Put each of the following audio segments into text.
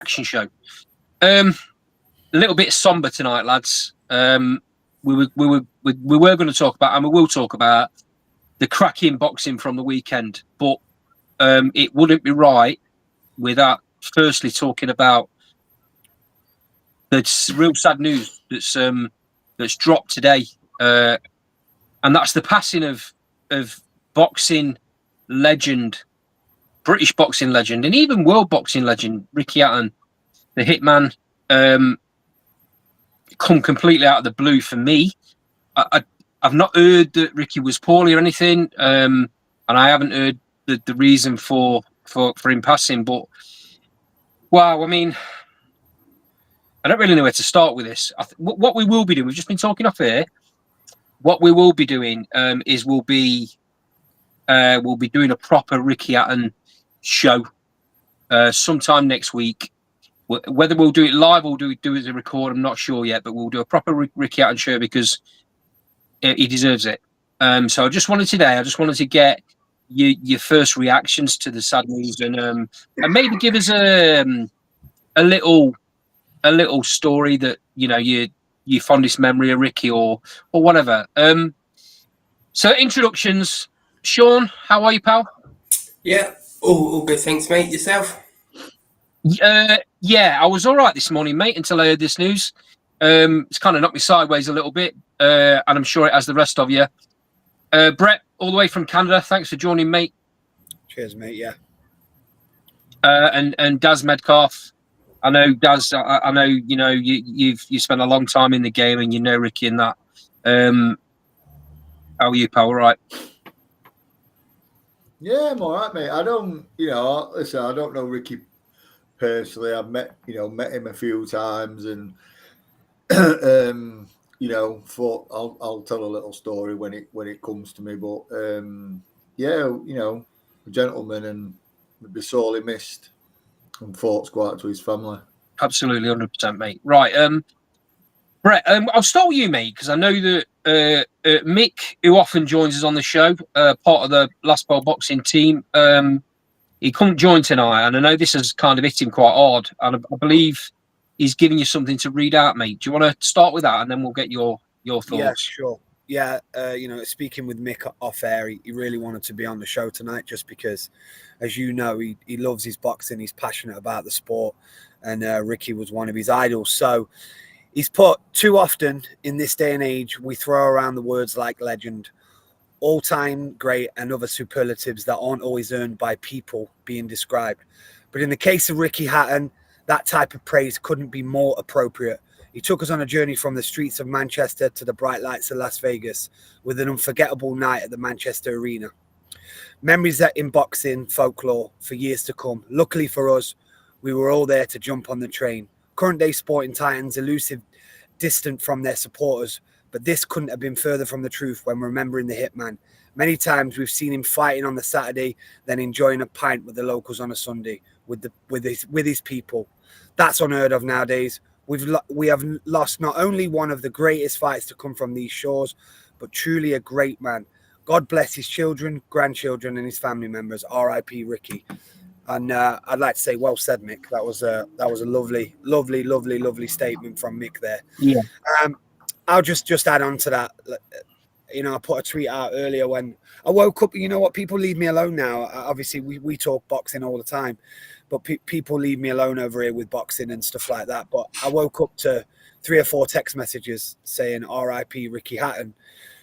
action show. A little bit somber tonight, lads. We were going to talk about, and we will talk about the cracking boxing from the weekend, but it wouldn't be right without firstly talking about the real sad news that's dropped today, and that's the passing of boxing legend, British boxing legend, and even world boxing legend Ricky Hatton, the Hitman. Come completely out of the blue for me. I've not heard that Ricky was poorly or anything, and I haven't heard the reason for him passing. But wow, I mean, I don't really know where to start with this. What we will be doing, we've just been talking off here. What we will be doing is we'll be doing a proper Ricky Hatton show sometime next week. Whether we'll do it live or do it as a record, I'm not sure yet, but we'll do a proper Ricky Hatton show because he deserves it. So I just wanted to get your first reactions to the sad news, and maybe give us a little story that your fondest memory of Ricky or whatever. So introductions, Sean, how are you, pal? Yeah, all good, thanks, mate. Yourself? Yeah, I was all right this morning, mate, until I heard this news. It's kind of knocked me sideways a little bit, and I'm sure it has the rest of you. Brett, all the way from Canada, thanks for joining, mate. Cheers, mate. Yeah. And Daz Medcalf, I know Daz. I know you've spent a long time in the game, and you know Ricky and that. How are you, pal? All right? Yeah, I'm all right, mate. I don't, listen, I don't know Ricky personally. I've met him a few times, and thought I'll tell a little story when it comes to me. But yeah, a gentleman, and would be sorely missed, and thoughts go out to his family. Absolutely, 100%, mate. Right, Brett, I'll start with you, mate, because I know that Mick, who often joins us on the show, part of the Last Ball Boxing team, he couldn't join tonight, and I know this has kind of hit him quite hard, and I believe he's giving you something to read out, mate. Do you want to start with that, and then we'll get your thoughts? Yeah, sure. Yeah, speaking with Mick off air, he really wanted to be on the show tonight just because, as you know, he loves his boxing, he's passionate about the sport, and Ricky was one of his idols. So he's put, too often in this day and age, we throw around the words like legend, all-time great, and other superlatives that aren't always earned by people being described. But in the case of Ricky Hatton, that type of praise couldn't be more appropriate. He took us on a journey from the streets of Manchester to the bright lights of Las Vegas with an unforgettable night at the Manchester Arena. Memories that in boxing folklore for years to come. Luckily for us, we were all there to jump on the train. Current day sporting titans, elusive, distant from their supporters, but this couldn't have been further from the truth when remembering the Hitman. Many times we've seen him fighting on the Saturday, then enjoying a pint with the locals on a Sunday with his people. That's unheard of nowadays. We have lost not only one of the greatest fights to come from these shores, but truly a great man. God bless his children, grandchildren, and his family members. R.I.P. Ricky. And I'd like to say, well said, Mick. That was a lovely, lovely, lovely, lovely statement from Mick there. Yeah. I'll just add on to that. I put a tweet out earlier when I woke up. You know what? People leave me alone now. Obviously, we talk boxing all the time, but people leave me alone over here with boxing and stuff like that. But I woke up to 3 or 4 text messages saying "R.I.P. Ricky Hatton."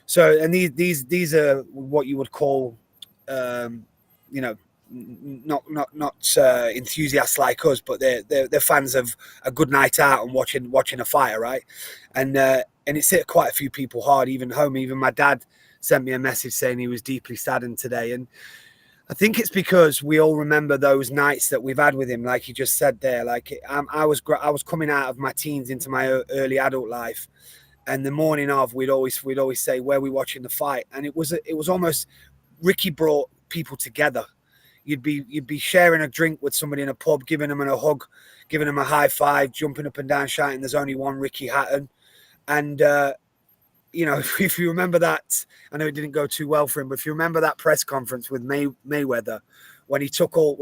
So, and these are what you would call, not enthusiasts like us, but they're fans of a good night out and watching a fighter, right? And it's hit quite a few people hard, even home. Even my dad sent me a message saying he was deeply saddened today. And I think it's because we all remember those nights that we've had with him, like you just said there. Like I was coming out of my teens into my early adult life, and the morning of, we'd always say, "Where are we watching the fight?" And it was almost, Ricky brought people together. You'd be sharing a drink with somebody in a pub, giving them a hug, giving them a high five, jumping up and down, shouting, "There's only one Ricky Hatton." And, if you remember that, I know it didn't go too well for him, but if you remember that press conference with Mayweather, when he took all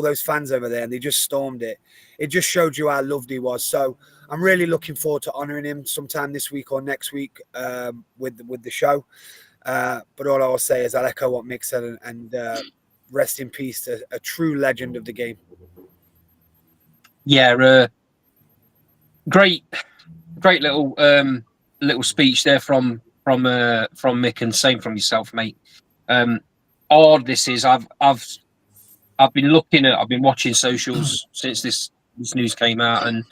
those fans over there and they just stormed it. It just showed you how loved he was. So I'm really looking forward to honouring him sometime this week or next week with the show. But all I will say is I'll echo what Mick said and rest in peace to a true legend of the game. Yeah, great little speech there from Mick, and same from yourself, mate. Odd this is. I've been watching socials since this news came out, and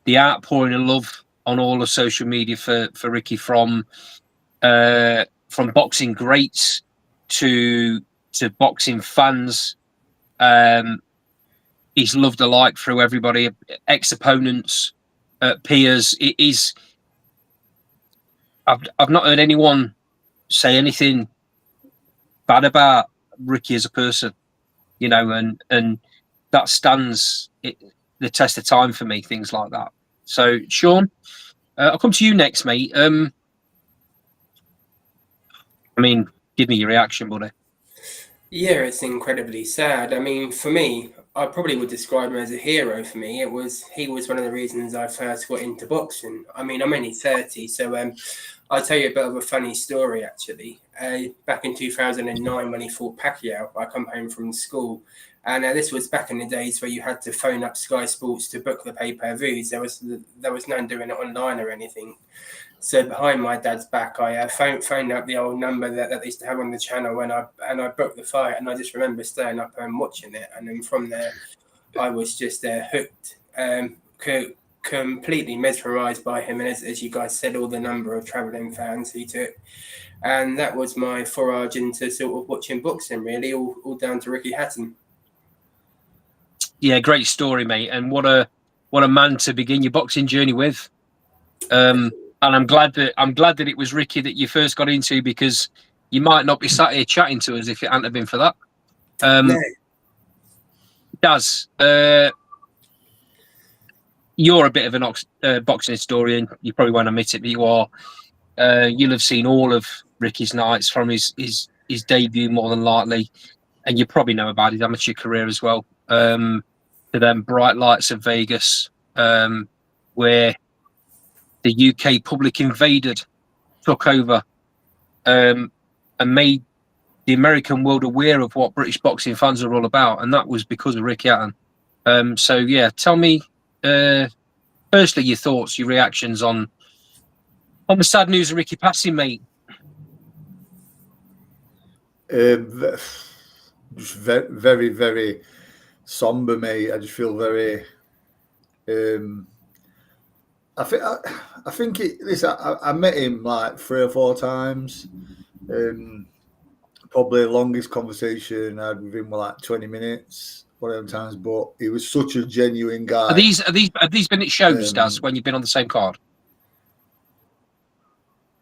the outpouring of love on all of social media for Ricky, from boxing greats to boxing fans. He's loved alike through everybody, ex-opponents, peers. It is. I've not heard anyone say anything bad about Ricky as a person, you know, and that stands the test of time for me. Things like that. So, Sean, I'll come to you next, mate. I mean, give me your reaction, buddy. Yeah, it's incredibly sad. I mean, for me, I probably would describe him as a hero for me. He was one of the reasons I first got into boxing. I mean, I'm only 30, so I'll tell you a bit of a funny story, actually. Back in 2009, when he fought Pacquiao, I come home from school, and this was back in the days where you had to phone up Sky Sports to book the pay-per-views. There was no one doing it online or anything. So behind my dad's back, I phoned up the old number that they used to have on the channel, and I booked the fight. And I just remember staying up and watching it. And then from there, I was just hooked, completely mesmerised by him. And as you guys said, all the number of travelling fans he took. And that was my forage into sort of watching boxing, really, all down to Ricky Hatton. Yeah, great story, mate. And what a man to begin your boxing journey with. And I'm glad that it was Ricky that you first got into, because you might not be sat here chatting to us if it hadn't have been for that. No. Daz, you're a bit of an boxing historian. You probably won't admit it, but you are. You'll have seen all of Ricky's nights from his debut, more than likely, and you probably know about his amateur career as well. To them bright lights of Vegas, where the UK public invaded, took over, and made the American world aware of what British boxing fans are all about, and that was because of Ricky Hatton. So yeah, tell me, firstly, your thoughts, your reactions on the sad news of Ricky passing, mate. Just very, very somber, mate. I just feel very. I think listen, I met him like 3 or 4 times. Probably the longest conversation I had with him was like 20 minutes, whatever times. But he was such a genuine guy. Have these been at shows, Daz, when you've been on the same card?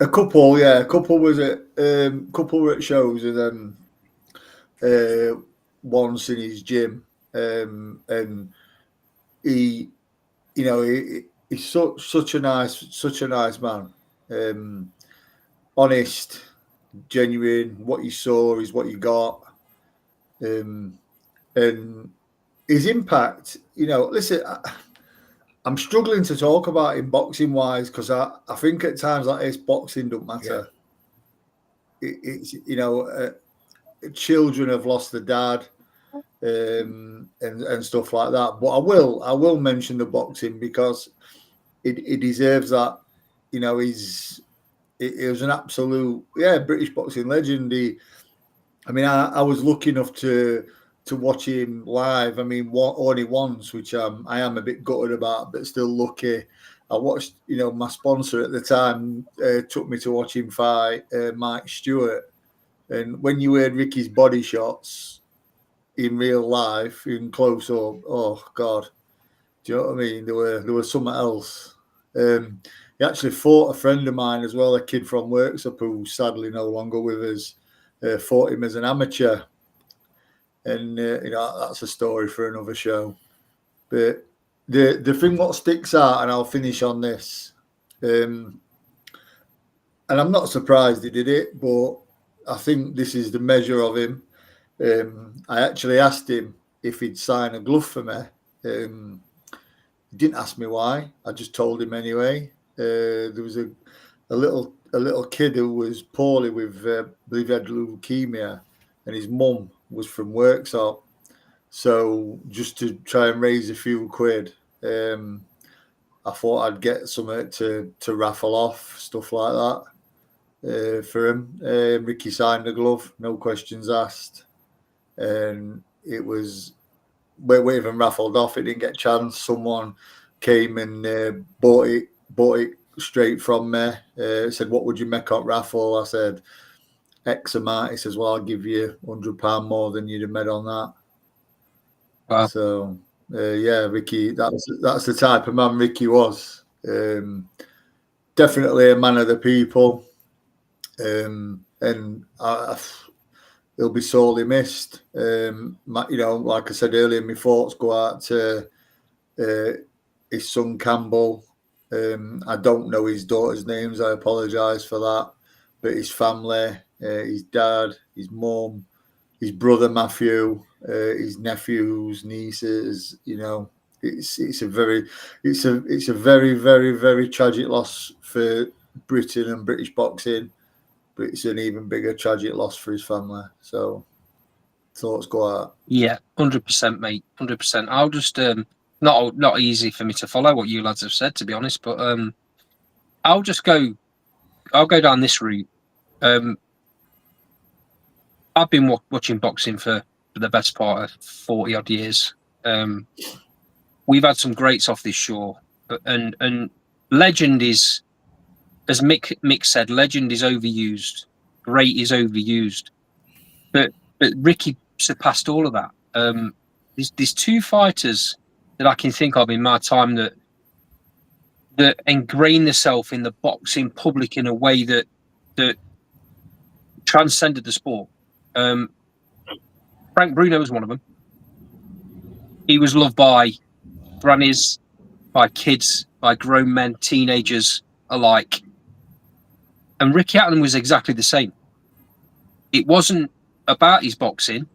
A couple, yeah. A couple were at shows, and then once in his gym. And he, you know, he's such a nice man. Honest, genuine. What you saw is what you got. And his impact, you know, listen, I'm struggling to talk about him boxing wise, because I think at times like this, boxing don't matter. Yeah. It's, you know, children have lost their dad, and stuff like that. But I will mention the boxing, because it deserves that. You know, he was an absolute British boxing legend. I was lucky enough to watch him live. I mean, only once, which I am a bit gutted about, but still lucky. I watched, you know, my sponsor at the time took me to watch him fight Mike Stewart, and when you heard Ricky's body shots in real life, in close up, oh God, do you know what I mean? There was something else. He actually fought a friend of mine as well, a kid from Worksup who's sadly no longer with us. Fought him as an amateur, and you know, that's a story for another show. But the thing what sticks out, and I'll finish on this, and I'm not surprised he did it, but I think this is the measure of him. I actually asked him if he'd sign a glove for me. He didn't ask me why. I just told him anyway. There was a little kid who was poorly with, I believe he had leukemia, and his mum was from Worksop. So just to try and raise a few quid, I thought I'd get something to raffle off, stuff like that, for him. Ricky signed the glove, no questions asked, and it was. We even raffled off. It didn't get a chance. Someone came and bought it straight from me. Said, "What would you make up raffle?" I said, "X amount." He says, "Well, I'll give you £100 more than you'd have made on that." Wow. So yeah, Ricky, that's the type of man Ricky was. Definitely a man of the people, and he'll be sorely missed. Like I said earlier, my thoughts go out to his son Campbell. I don't know his daughter's names. I apologise for that. But his family, his dad, his mum, his brother Matthew, his nephews, nieces. It's a very, very, very tragic loss for Britain and British boxing. But it's an even bigger tragic loss for his family. So thoughts go out. Yeah, 100%, mate. 100%. I'll just not easy for me to follow what you lads have said, to be honest. But I'll go down this route. I've been watching boxing for the best part of 40 odd years. We've had some greats off this shore, and legend is, as Mick said, legend is overused. Great is overused. But Ricky surpassed all of that. There's two fighters that I can think of in my time that ingrained themselves in the boxing public in a way that transcended the sport. Frank Bruno was one of them. He was loved by grannies, by kids, by grown men, teenagers alike. And Ricky Hatton was exactly the same. It wasn't about his boxing,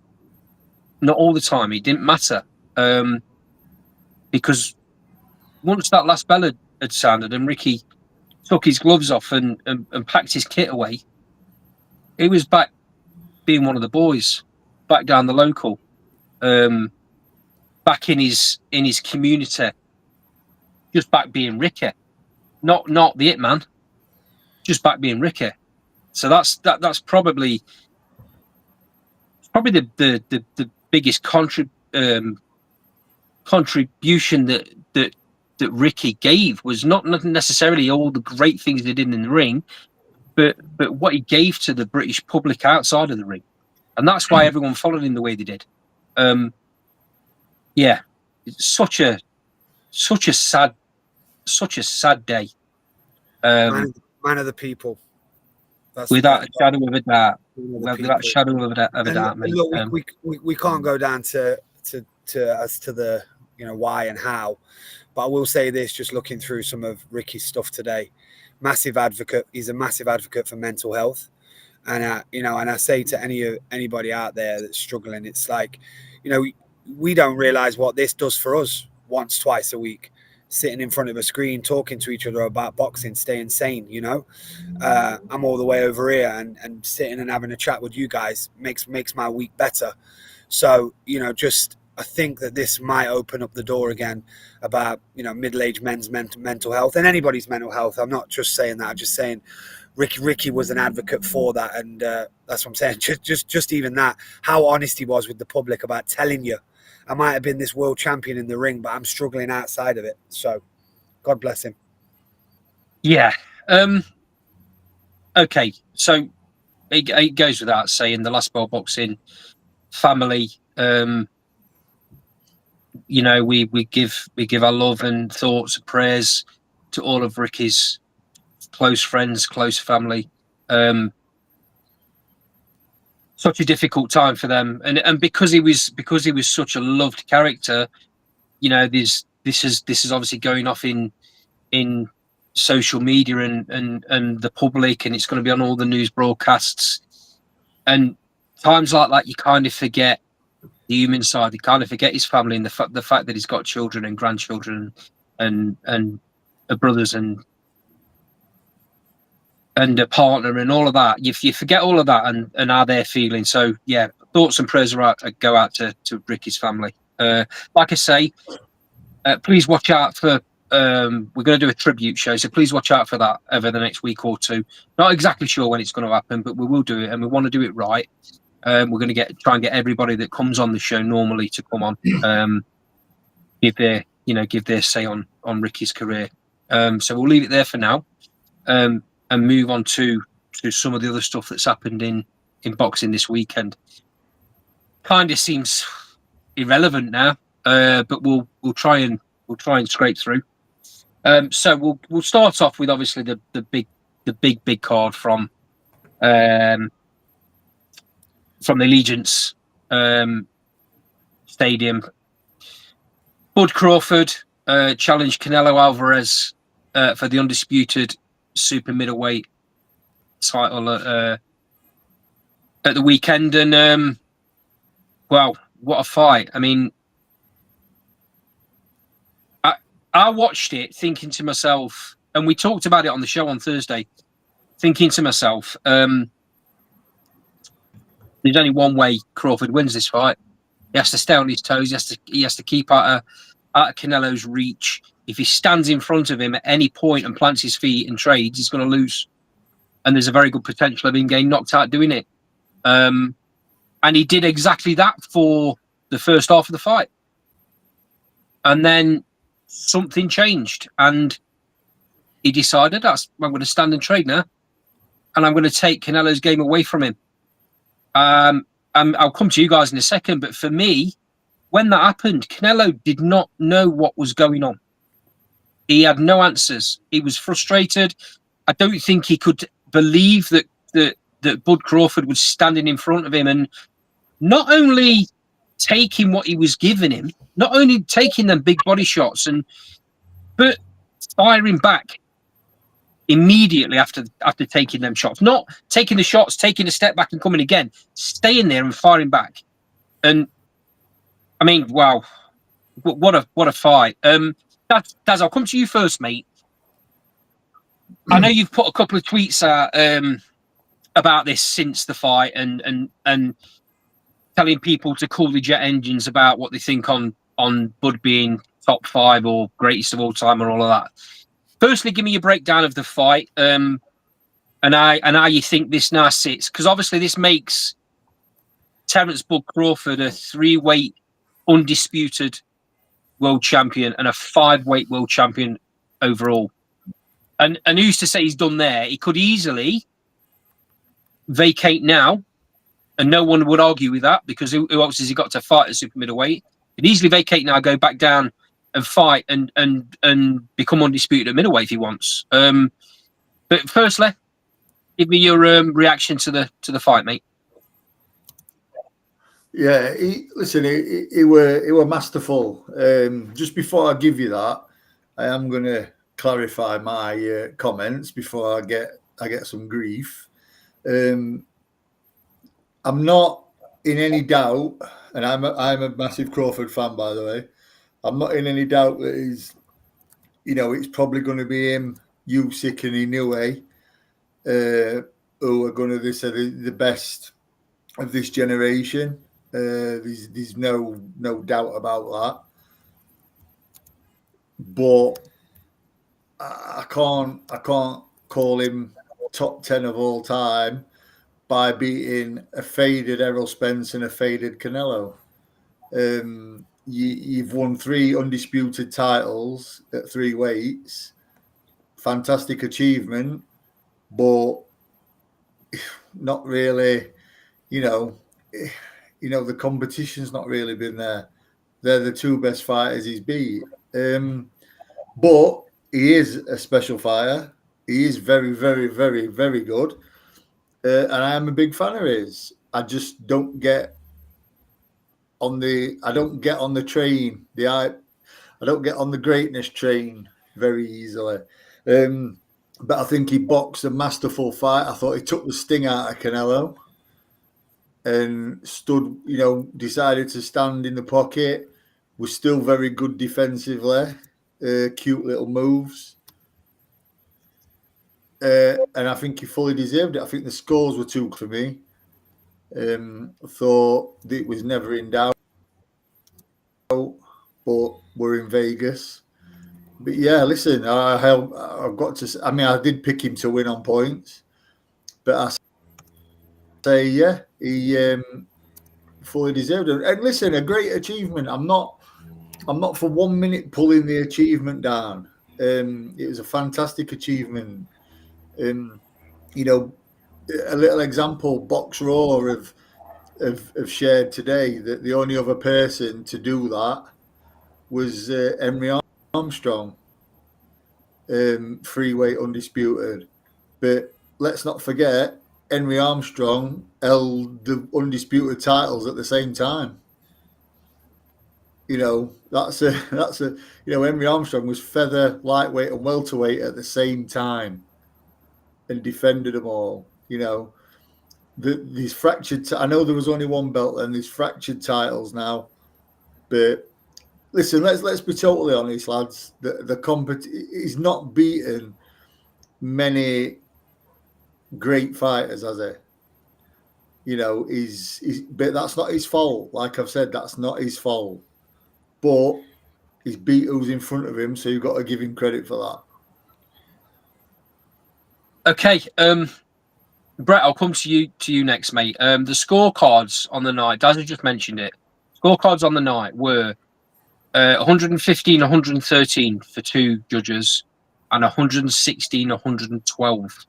not all the time. It didn't matter, because once that last bell had sounded and Ricky took his gloves off and packed his kit away, he was back being one of the boys, back down the local, back in his community, just back being Ricky, not the it man, just back being Ricky. So that's probably the biggest contribution that Ricky gave, was not necessarily all the great things he did in the ring, but what he gave to the British public outside of the ring, and that's why everyone followed him the way they did. Yeah, it's such a sad day. Man of the people. Without a shadow of a doubt. Without a shadow of a doubt, mate. Look, we can't go down to as to the why and how, but I will say this: just looking through some of Ricky's stuff today, massive advocate. He's a massive advocate for mental health, and and I say to anybody out there that's struggling, it's like, we don't realize what this does for us once, twice a week, sitting in front of a screen, talking to each other about boxing, staying sane. I'm all the way over here and sitting and having a chat with you guys makes my week better. So, I think that this might open up the door again about, middle-aged men's mental health and anybody's mental health. I'm not just saying that. I'm just saying Ricky was an advocate for that. And that's what I'm saying. Just even that, how honest he was with the public about telling you, I might have been this world champion in the ring, but I'm struggling outside of it. So God bless him. Yeah. Okay. So it goes without saying, the Last Bell Boxing family, we give our love and thoughts and prayers to all of Ricky's close friends, close family. Such a difficult time for them, and because he was such a loved character, this is obviously going off in social media and the public, and it's going to be on all the news broadcasts. And times like that, you kind of forget the human side. You kind of forget his family and the fact that he's got children and grandchildren and brothers and a partner and all of that. You forget all of that and how they're feeling. So yeah, thoughts and prayers go out to Ricky's family. Like I say, please watch out for. We're going to do a tribute show, so please watch out for that over the next week or two. Not exactly sure when it's going to happen, but we will do it, and we want to do it right. We're going to try and get everybody that comes on the show normally to come on, give their say on Ricky's career. So we'll leave it there for now, and move on to some of the other stuff that's happened in boxing this weekend. Kind of seems irrelevant now, but we'll try and scrape through. So we'll start off with obviously the big card from the Allegiance Stadium. Bud Crawford challenged Canelo Alvarez for the undisputed super middleweight title at the weekend, and wow, what a fight! I mean, I watched it thinking to myself, and we talked about it on the show on Thursday, thinking to myself, there's only one way Crawford wins this fight. He has to stay on his toes. He has to keep out of Canelo's reach. If he stands in front of him at any point and plants his feet and trades, he's going to lose. And there's a very good potential of him getting knocked out doing it. And he did exactly that for the first half of the fight. And then something changed, and he decided, I'm going to stand and trade now, and I'm going to take Canelo's game away from him. I'll come to you guys in a second, but for me, when that happened, Canelo did not know what was going on. He had no answers. He was frustrated. I don't think he could believe that Bud Crawford was standing in front of him and not only taking what he was giving him, not only taking them big body shots, but firing back immediately after taking them shots. Not taking the shots, taking a step back and coming again, staying there and firing back. And I mean, wow, what a fight. Daz, I'll come to you first, mate. I know you've put a couple of tweets out about this since the fight and telling people to cool the jet engines about what they think on Bud being top 5 or greatest of all time and all of that. Firstly, give me your breakdown of the fight and how you think this now sits, because obviously this makes Terence Bud Crawford a 3-weight undisputed world champion and a 5-weight world champion overall. And who's to say he's done there? He could easily vacate now, and no one would argue with that, because who else has he got to fight at super middleweight? He'd easily vacate now, go back down and fight and become undisputed at middleweight if he wants. But firstly, give me your reaction to the fight, mate. Yeah, he were masterful. Just before I give you that, I am going to clarify my comments before I get some grief. I'm not in any doubt, and I'm a massive Crawford fan, by the way. I'm not in any doubt that it's probably going to be him, Usyk and Inoue, who are going to be the best of this generation. There's no doubt about that. But I can't call him top 10 of all time by beating a faded Errol Spence and a faded Canelo. You've won 3 undisputed titles at 3 weights. Fantastic achievement, but not really, the competition's not really been there. They're the 2 best fighters he's beat. But he is a special fighter. He is very, very, very, very good. And I am a big fan of his. I just don't get on the train. I don't get on the greatness train very easily. But I think he boxed a masterful fight. I thought he took the sting out of Canelo. and stood, decided to stand in the pocket, was still very good defensively, cute little moves. And I think he fully deserved it. I think the scores were too good for me. Thought it was never in doubt, but we're in Vegas. But yeah, listen, I've got to. I mean, I did pick him to win on points, but I say, yeah, he fully deserved it. And listen, a great achievement. I'm not for 1 minute pulling the achievement down. It was a fantastic achievement. A little example, Box Raw have shared today that the only other person to do that was Henry Armstrong, freeweight undisputed. But let's not forget, Henry Armstrong held the undisputed titles at the same time. That's a Henry Armstrong was feather, lightweight, and welterweight at the same time, and defended them all. These fractured. I know there was only one belt, and these fractured titles now. But listen, let's be totally honest, lads. He's not beaten many great fighters, has he? But that's not his fault. Like I've said, that's not his fault. But he's beat who's in front of him, so you've got to give him credit for that. Okay, Brett, I'll come to you next, mate. The scorecards on the night, Daz has just mentioned it. Scorecards on the night were 115, 113 for two judges, and 116, 112.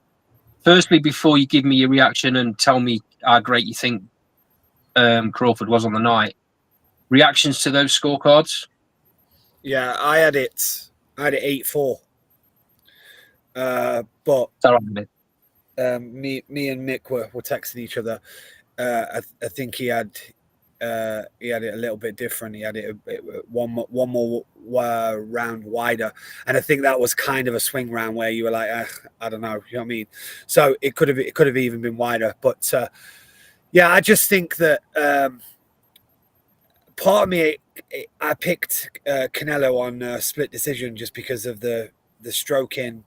Firstly, before you give me your reaction and tell me how great you think Crawford was on the night, reactions to those scorecards? Yeah, I had it 8-4. But me and Mick were texting each other. I think he had it a little bit different. He had it one more round wider, and I think that was kind of a swing round where you were like, I don't know, you know what I mean? So it could have even been wider. But yeah, I just think that part of me, I picked Canelo on split decision just because of the stroking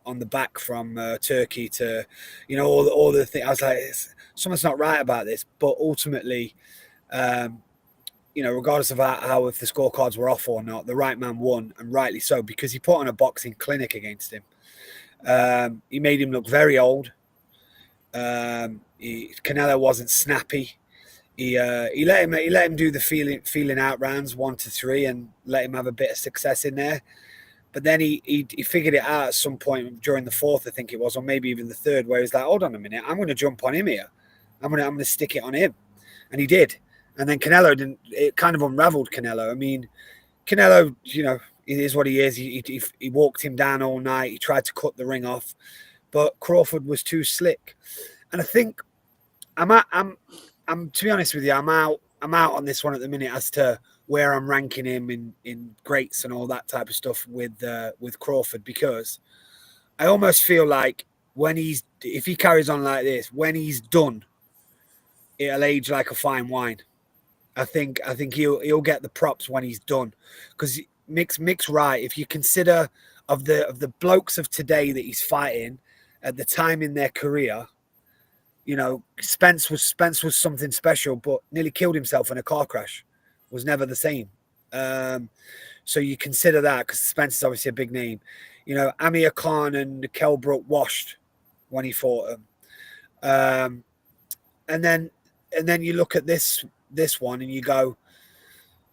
on the back from Turkey to, all the things. I was like, something's not right about this. But ultimately, regardless of how if the scorecards were off or not, the right man won, and rightly so, because he put on a boxing clinic against him. He made him look very old. Canelo wasn't snappy. He let him do the feeling out rounds 1 to 3 and let him have a bit of success in there. But then he figured it out at some point during the fourth, I think it was, or maybe even the third, where he was like, hold on a minute, I'm going to jump on him here. I'm going to stick it on him. And he did. And then Canelo didn't. It kind of unraveled Canelo. I mean, Canelo, it is what he is. He walked him down all night. He tried to cut the ring off. But Crawford was too slick. And I think I'm to be honest with you, I'm out on this one at the minute as to where I'm ranking him in greats and all that type of stuff with Crawford, because I almost feel like if he carries on like this, when he's done, it'll age like a fine wine. I think he'll get the props when he's done, because Mick's right. If you consider of the blokes of today that he's fighting at the time in their career, Spence was something special, but nearly killed himself in a car crash. Was never the same. So you consider that, because Spence is obviously a big name. Amir Khan and Kell Brook washed when he fought him. And then you look at this one and you go,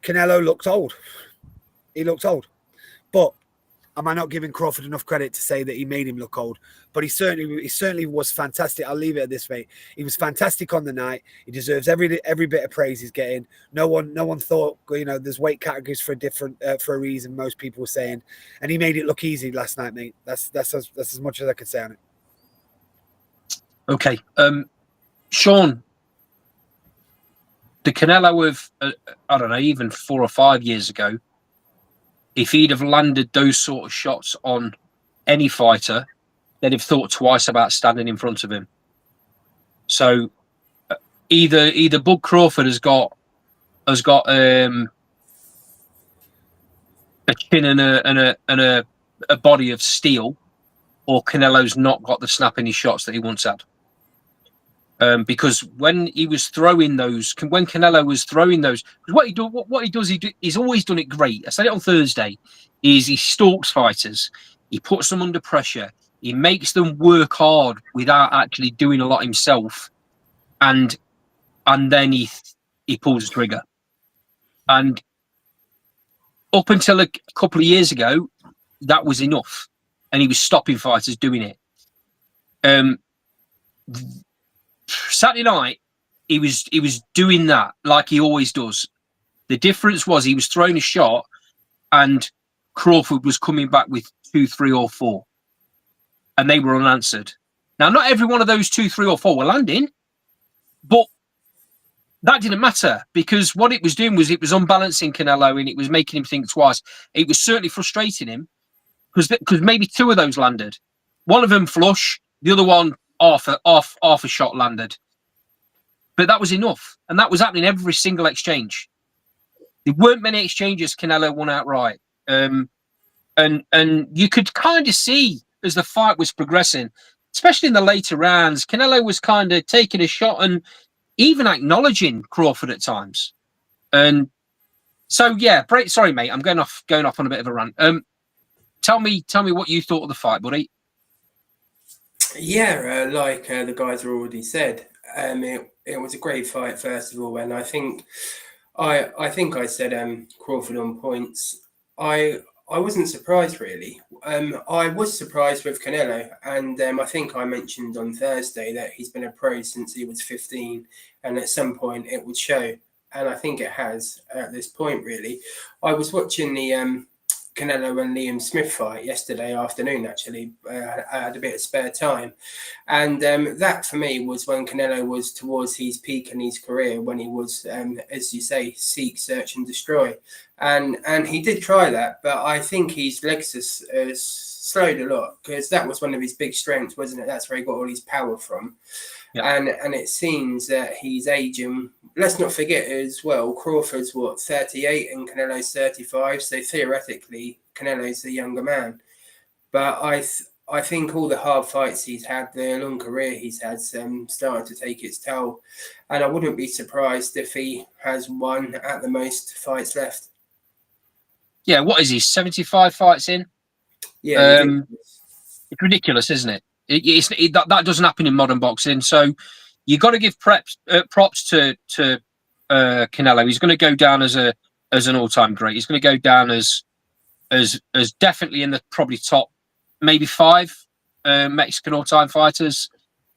Canelo looked old. He looked old. But am I not giving Crawford enough credit to say that he made him look old? But he certainly was fantastic. I'll leave it at this, mate. He was fantastic on the night. He deserves every bit of praise he's getting. No one thought, there's weight categories for a reason. Most people were saying, and he made it look easy last night, mate. That's as much as I can say on it. Okay, Sean, the Canelo of I don't know, even 4 or 5 years ago, if he'd have landed those sort of shots on any fighter, they'd have thought twice about standing in front of him. So either Bud Crawford has got a chin and a body of steel, or Canelo's not got the snap in his shots that he once had. Because when he was throwing those, when Canelo was throwing those, what he does, he's always done it great. I said it on Thursday. Is he stalks fighters, he puts them under pressure, he makes them work hard without actually doing a lot himself, and then he pulls the trigger. And up until a couple of years ago, that was enough, and he was stopping fighters doing it. Saturday night, he was doing that like he always does. The difference was he was throwing a shot, and Crawford was coming back with 2, 3, or 4, and they were unanswered. Now, not every one of those 2, 3, or 4 were landing, but that didn't matter, because what it was doing was it was unbalancing Canelo, and it was making him think twice. It was certainly frustrating him because maybe 2 of those landed. One of them flush, the other one half a shot landed. But that was enough, and that was happening every single exchange. There weren't many exchanges Canelo won outright, and you could kind of see as the fight was progressing, especially in the later rounds, Canelo was kind of taking a shot and even acknowledging Crawford at times. And so, yeah, sorry, mate, I'm going off on a bit of a rant. Tell me what you thought of the fight, buddy. Yeah, like the guys have already said, it was a great fight, first of all, and I think I said Crawford on points. I wasn't surprised, really. I was surprised with Canelo, and I think I mentioned on Thursday that he's been a pro since he was 15, and at some point it would show, and I think it has at this point, really. I was watching the Canelo and Liam Smith fight yesterday afternoon, actually. I had a bit of spare time, and that for me was when Canelo was towards his peak in his career, when he was, as you say, seek, search and destroy, and he did try that, but I think his legs has slowed a lot, because that was one of his big strengths, wasn't it? That's where he got all his power from. Yeah. And it seems that he's aging. Let's not forget as well, Crawford's 38 and Canelo's 35, so theoretically Canelo's the younger man. But I think all the hard fights he's had, the long career he's had, started to take its toll, and I wouldn't be surprised if he has 1 at the most fights left. Yeah, what is he? 75 fights in? Yeah, it's ridiculous, isn't it? That doesn't happen in modern boxing. So you got to give props to Canelo. He's going to go down as an all-time great. He's going to go down as definitely in the probably top maybe 5 Mexican all-time fighters.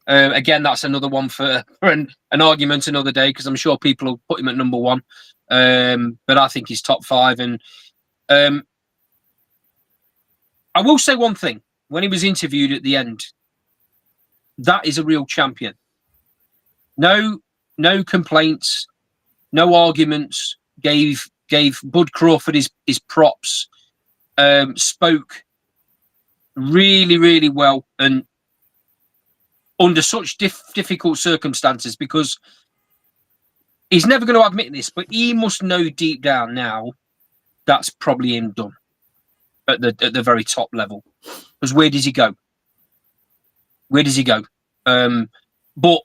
Again, that's another one for an argument another day, because I'm sure people will put him at number 1. But I think he's top 5. And I will say one thing. When he was interviewed at the end, that is a real champion. No complaints, no arguments. Gave Bud Crawford his props. Spoke really, really well, and under such difficult circumstances, because he's never going to admit this, but he must know deep down now that's probably him done at the very top level. Because where does he go? But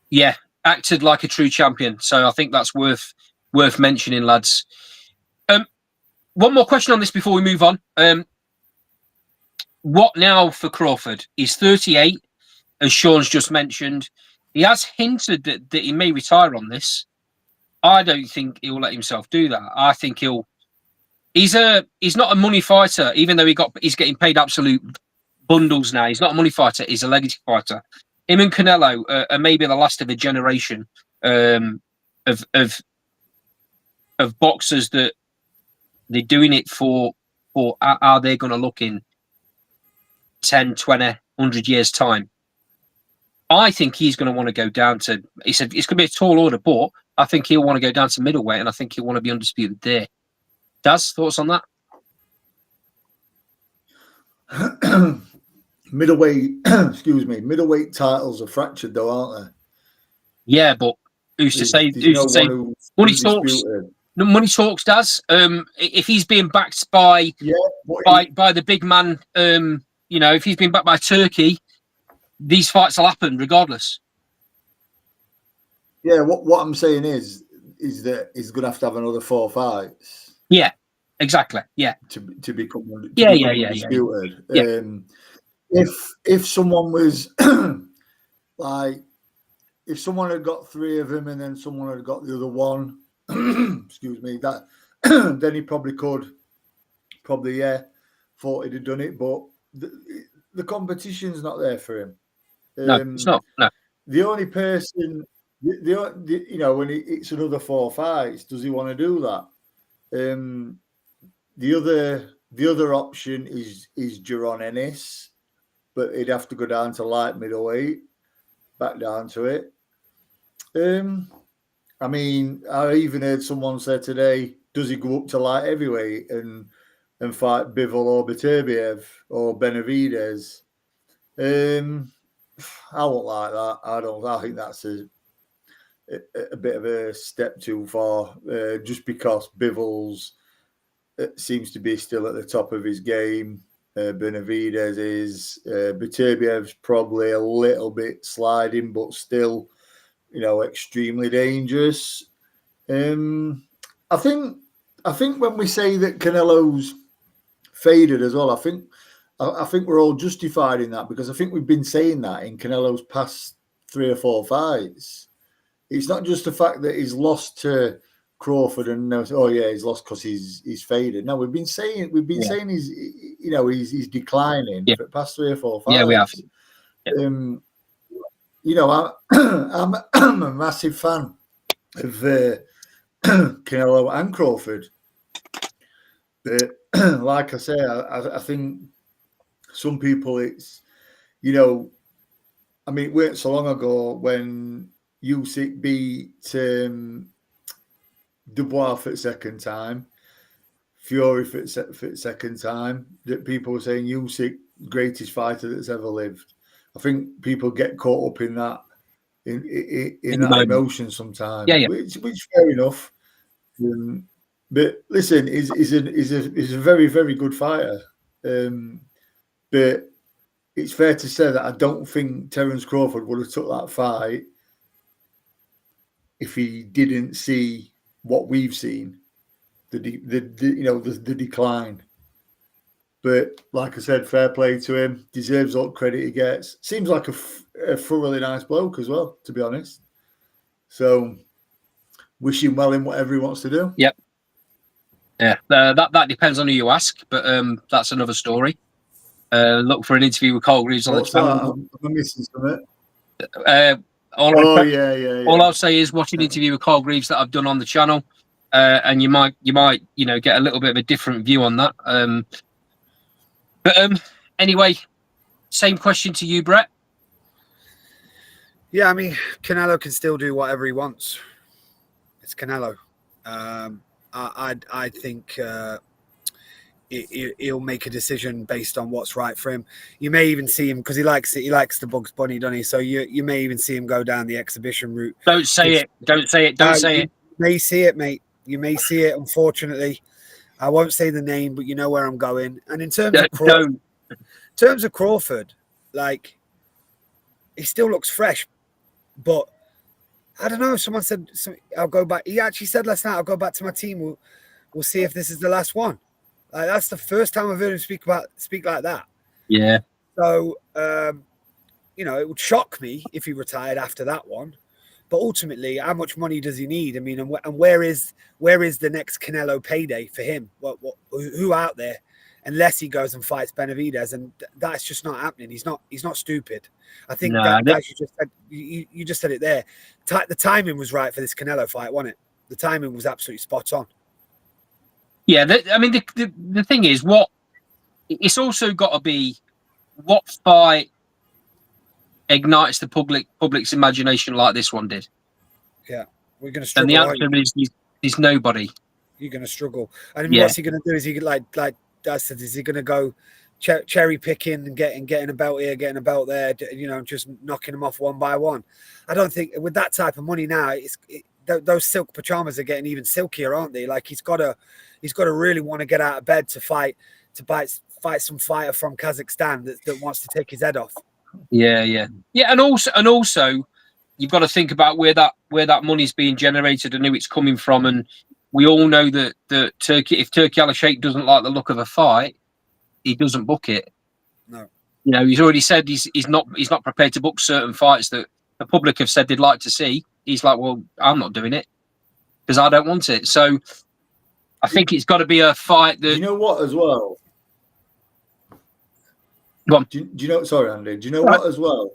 yeah, acted like a true champion. So I think that's worth mentioning, lads. One more question on this before we move on. What now for Crawford? He's 38, as Sean's just mentioned. He has hinted that he may retire on this. I don't think he'll let himself do that. I think he's not a money fighter, even though he's getting paid absolute bundles now. He's not a money fighter. He's a legacy fighter. Him and Canelo are maybe the last of a generation of boxers that they're doing it for how they're going to look in 10, 20, 100 years' time. I think he's going to want to go down to, he said it's going to be a tall order, but I think he'll want to go down to middleweight, and I think he'll want to be undisputed there. Daz, thoughts on that? Middleweight, middleweight titles are fractured though, aren't Yeah, but who's to say? There's Who's no to say? one who's Money talks. undisputed. No, money talks, Daz. If he's being backed by the big man, if he's being backed by Turkey, these fights will happen regardless. Yeah, what I'm saying is that he's going to have another 4 fights. Yeah, exactly. Yeah, to become undisputed. Yeah. If someone was like, if someone had got 3 of them and then someone had got the other one, excuse me, that then he probably thought he'd have done it, but the competition's not there for him. No, it's not. No. The only person, when it's another 4 fights, does he want to do that? The other option is Jaron Ennis, but he'd have to go down to light middleweight, back down to it. I mean, I even heard someone say today, does he go up to light heavyweight and fight Bivol or Beterbiev or Benavidez? I won't like that. I think that's a bit of a step too far, just because Bivol's seems to be still at the top of his game. Benavidez is. Beterbiev's probably a little bit sliding, but still, extremely dangerous. I think when we say that Canelo's faded as well, I think we're all justified in that, because I think we've been saying that in Canelo's past 3 or 4 fights. It's not just the fact that he's lost to Crawford and he's lost because he's faded. No, we've been saying he's declining for the past 3 or 4 fights. Yeah, we have. I'm a massive fan of Canelo and Crawford. But like I say, I think some people, it's, I mean, it weren't so long ago when Usyk beat Dubois for the second time, Fury for the second time, that people were saying Usyk, greatest fighter that's ever lived. I think people get caught up in that, in that emotion sometimes. Yeah. Which fair enough. But listen, he's a very, very good fighter. But it's fair to say that I don't think Terence Crawford would have took that fight if he didn't see what we've seen, the decline. But like I said, fair play to him. Deserves all the credit he gets. Seems like a thoroughly nice bloke as well, to be honest. So wish him well in whatever he wants to do. Yep. Yeah, that depends on who you ask, but that's another story. Look for an interview with Carl Greaves on the channel. I'm missing something. All I'll say is watch an interview with Carl Greaves that I've done on the channel, and you might get a little bit of a different view on that. But anyway, same question to you, Brett. Yeah, I mean, Canelo can still do whatever he wants. It's Canelo. I think he'll make a decision based on what's right for him. You may even see him, because he likes it. He likes the Bugs Bunny, doesn't he? So you may even see him go down the exhibition route. Don't say it. Don't say it. Don't say it. You may see it, mate. You may see it. Unfortunately, I won't say the name, but you know where I'm going. And in terms of Crawford, like, he still looks fresh, but I don't know. Someone said, I'll go back. He actually said last night, I'll go back to my team. We'll see if this is the last one. Like, that's the first time I've heard him speak like that. Yeah. So, it would shock me if he retired after that one. But ultimately, how much money does he need? I mean, and where is the next Canelo payday for him? Who out there? Unless he goes and fights Benavidez, and that's just not happening. He's not stupid. I think guys, you just said it there. The timing was right for this Canelo fight, wasn't it? The timing was absolutely spot on. Yeah, the thing is, it's also got to be what fight ignites the public's imagination like this one did. Yeah, we're going to struggle. And the answer is nobody. You're going to struggle. And what's he going to do? Is he like Dad said? Is he going to go cherry picking and getting a belt here, getting a belt there, you know, just knocking them off one by one. I don't think with that type of money now, those silk pajamas are getting even silkier, aren't they? Like he's got to really want to get out of bed to fight some fighter from Kazakhstan that wants to take his head off. Yeah, and also you've got to think about where that money's being generated and who it's coming from. And we all know that Turkey, if Turki Al Sheikh doesn't like the look of a fight, he doesn't book it. No, you know, he's already said he's not prepared to book certain fights that the public have said they'd like to see. He's like, well, I'm not doing it because I don't want it. So I think it's got to be a fight that. You know what, as well. Go on. Do you know? Sorry, Andy. Do you know what, as well?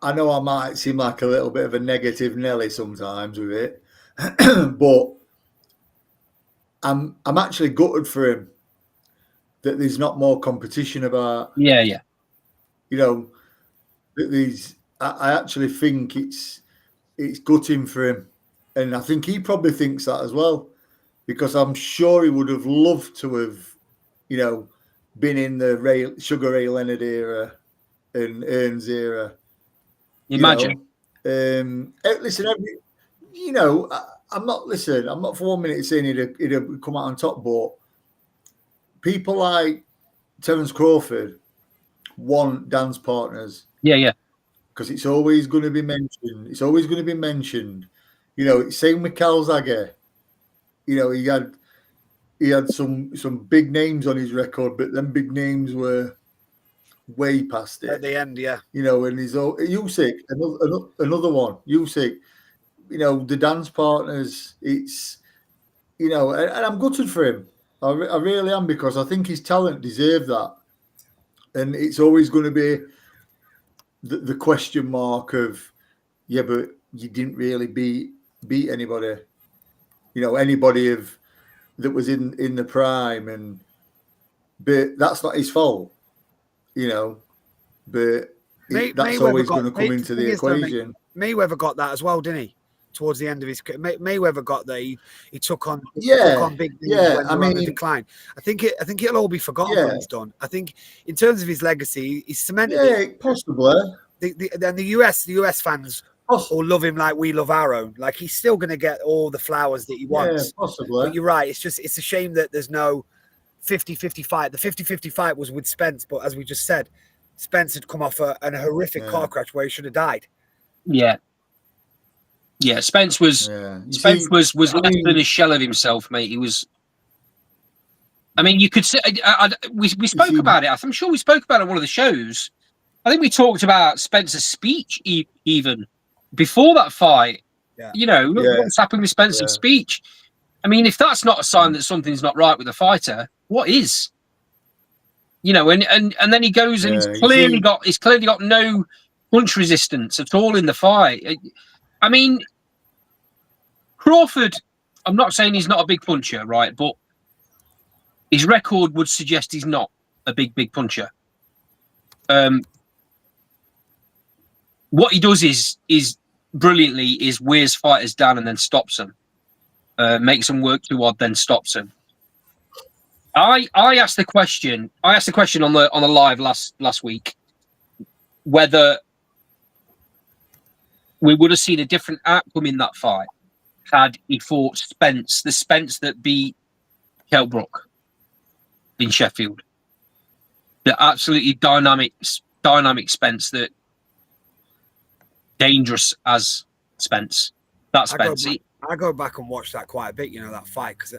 I know I might seem like a little bit of a negative Nelly sometimes with it, but I'm actually gutted for him that there's not more competition about. Yeah. You know, that I actually think it's gutting for him, and I think he probably thinks that as well, because I'm sure he would have loved to have, you know, been in the Sugar Ray Leonard era and Earns era. Imagine. Listen, you know, I'm not for 1 minute saying he'd have come out on top, but people like Terence Crawford want dance partners. Yeah. Because it's always going to be mentioned. You know, it's same with Calzaghe. You know, he had some big names on his record, but them big names were way past it. At the end, yeah. You know, and he's Usyk, another one. Usyk, you know, the dance partners. It's, you know, and I'm gutted for him. I really am, because I think his talent deserved that, and it's always going to be the question mark of, yeah, but you didn't really beat anybody. You know, anybody that was in the prime, but that's not his fault. You know, but that's always going to come into the equation. Mayweather got that as well, didn't he? Towards the end of his career, Mayweather got that he took on big things when they were on the decline. I think it'll all be forgotten when he's done. I think in terms of his legacy, he's cemented it. Possibly. Then the US fans all love him like we love our own. Like he's still going to get all the flowers that he wants. Yeah, possibly. But you're right. It's a shame that there's no 50-50 fight. The 50-50 fight was with Spence, but as we just said, Spence had come off a horrific car crash where he should have died. Yeah. Spence was less than a shell of himself, mate. He was. I mean, you could say we spoke about it. I'm sure we spoke about it on one of the shows. I think we talked about Spencer's speech even before that fight. Yeah. You know, what's happened with Spencer's speech. I mean, if that's not a sign that something's not right with the fighter, what is? You know, and then he goes and he's clearly got no punch resistance at all in the fight. I mean, Crawford, I'm not saying he's not a big puncher, right? But his record would suggest he's not a big puncher. What he does is brilliantly wears fighters down and then stops them. Makes them work too hard, then stops them. I asked the question on the live last week whether we would have seen a different outcome in that fight had he fought Spence, the Spence that beat Kell Brook in Sheffield. The absolutely dynamic Spence, that dangerous as Spence. That Spence. I go back and watch that quite a bit, you know, that fight, because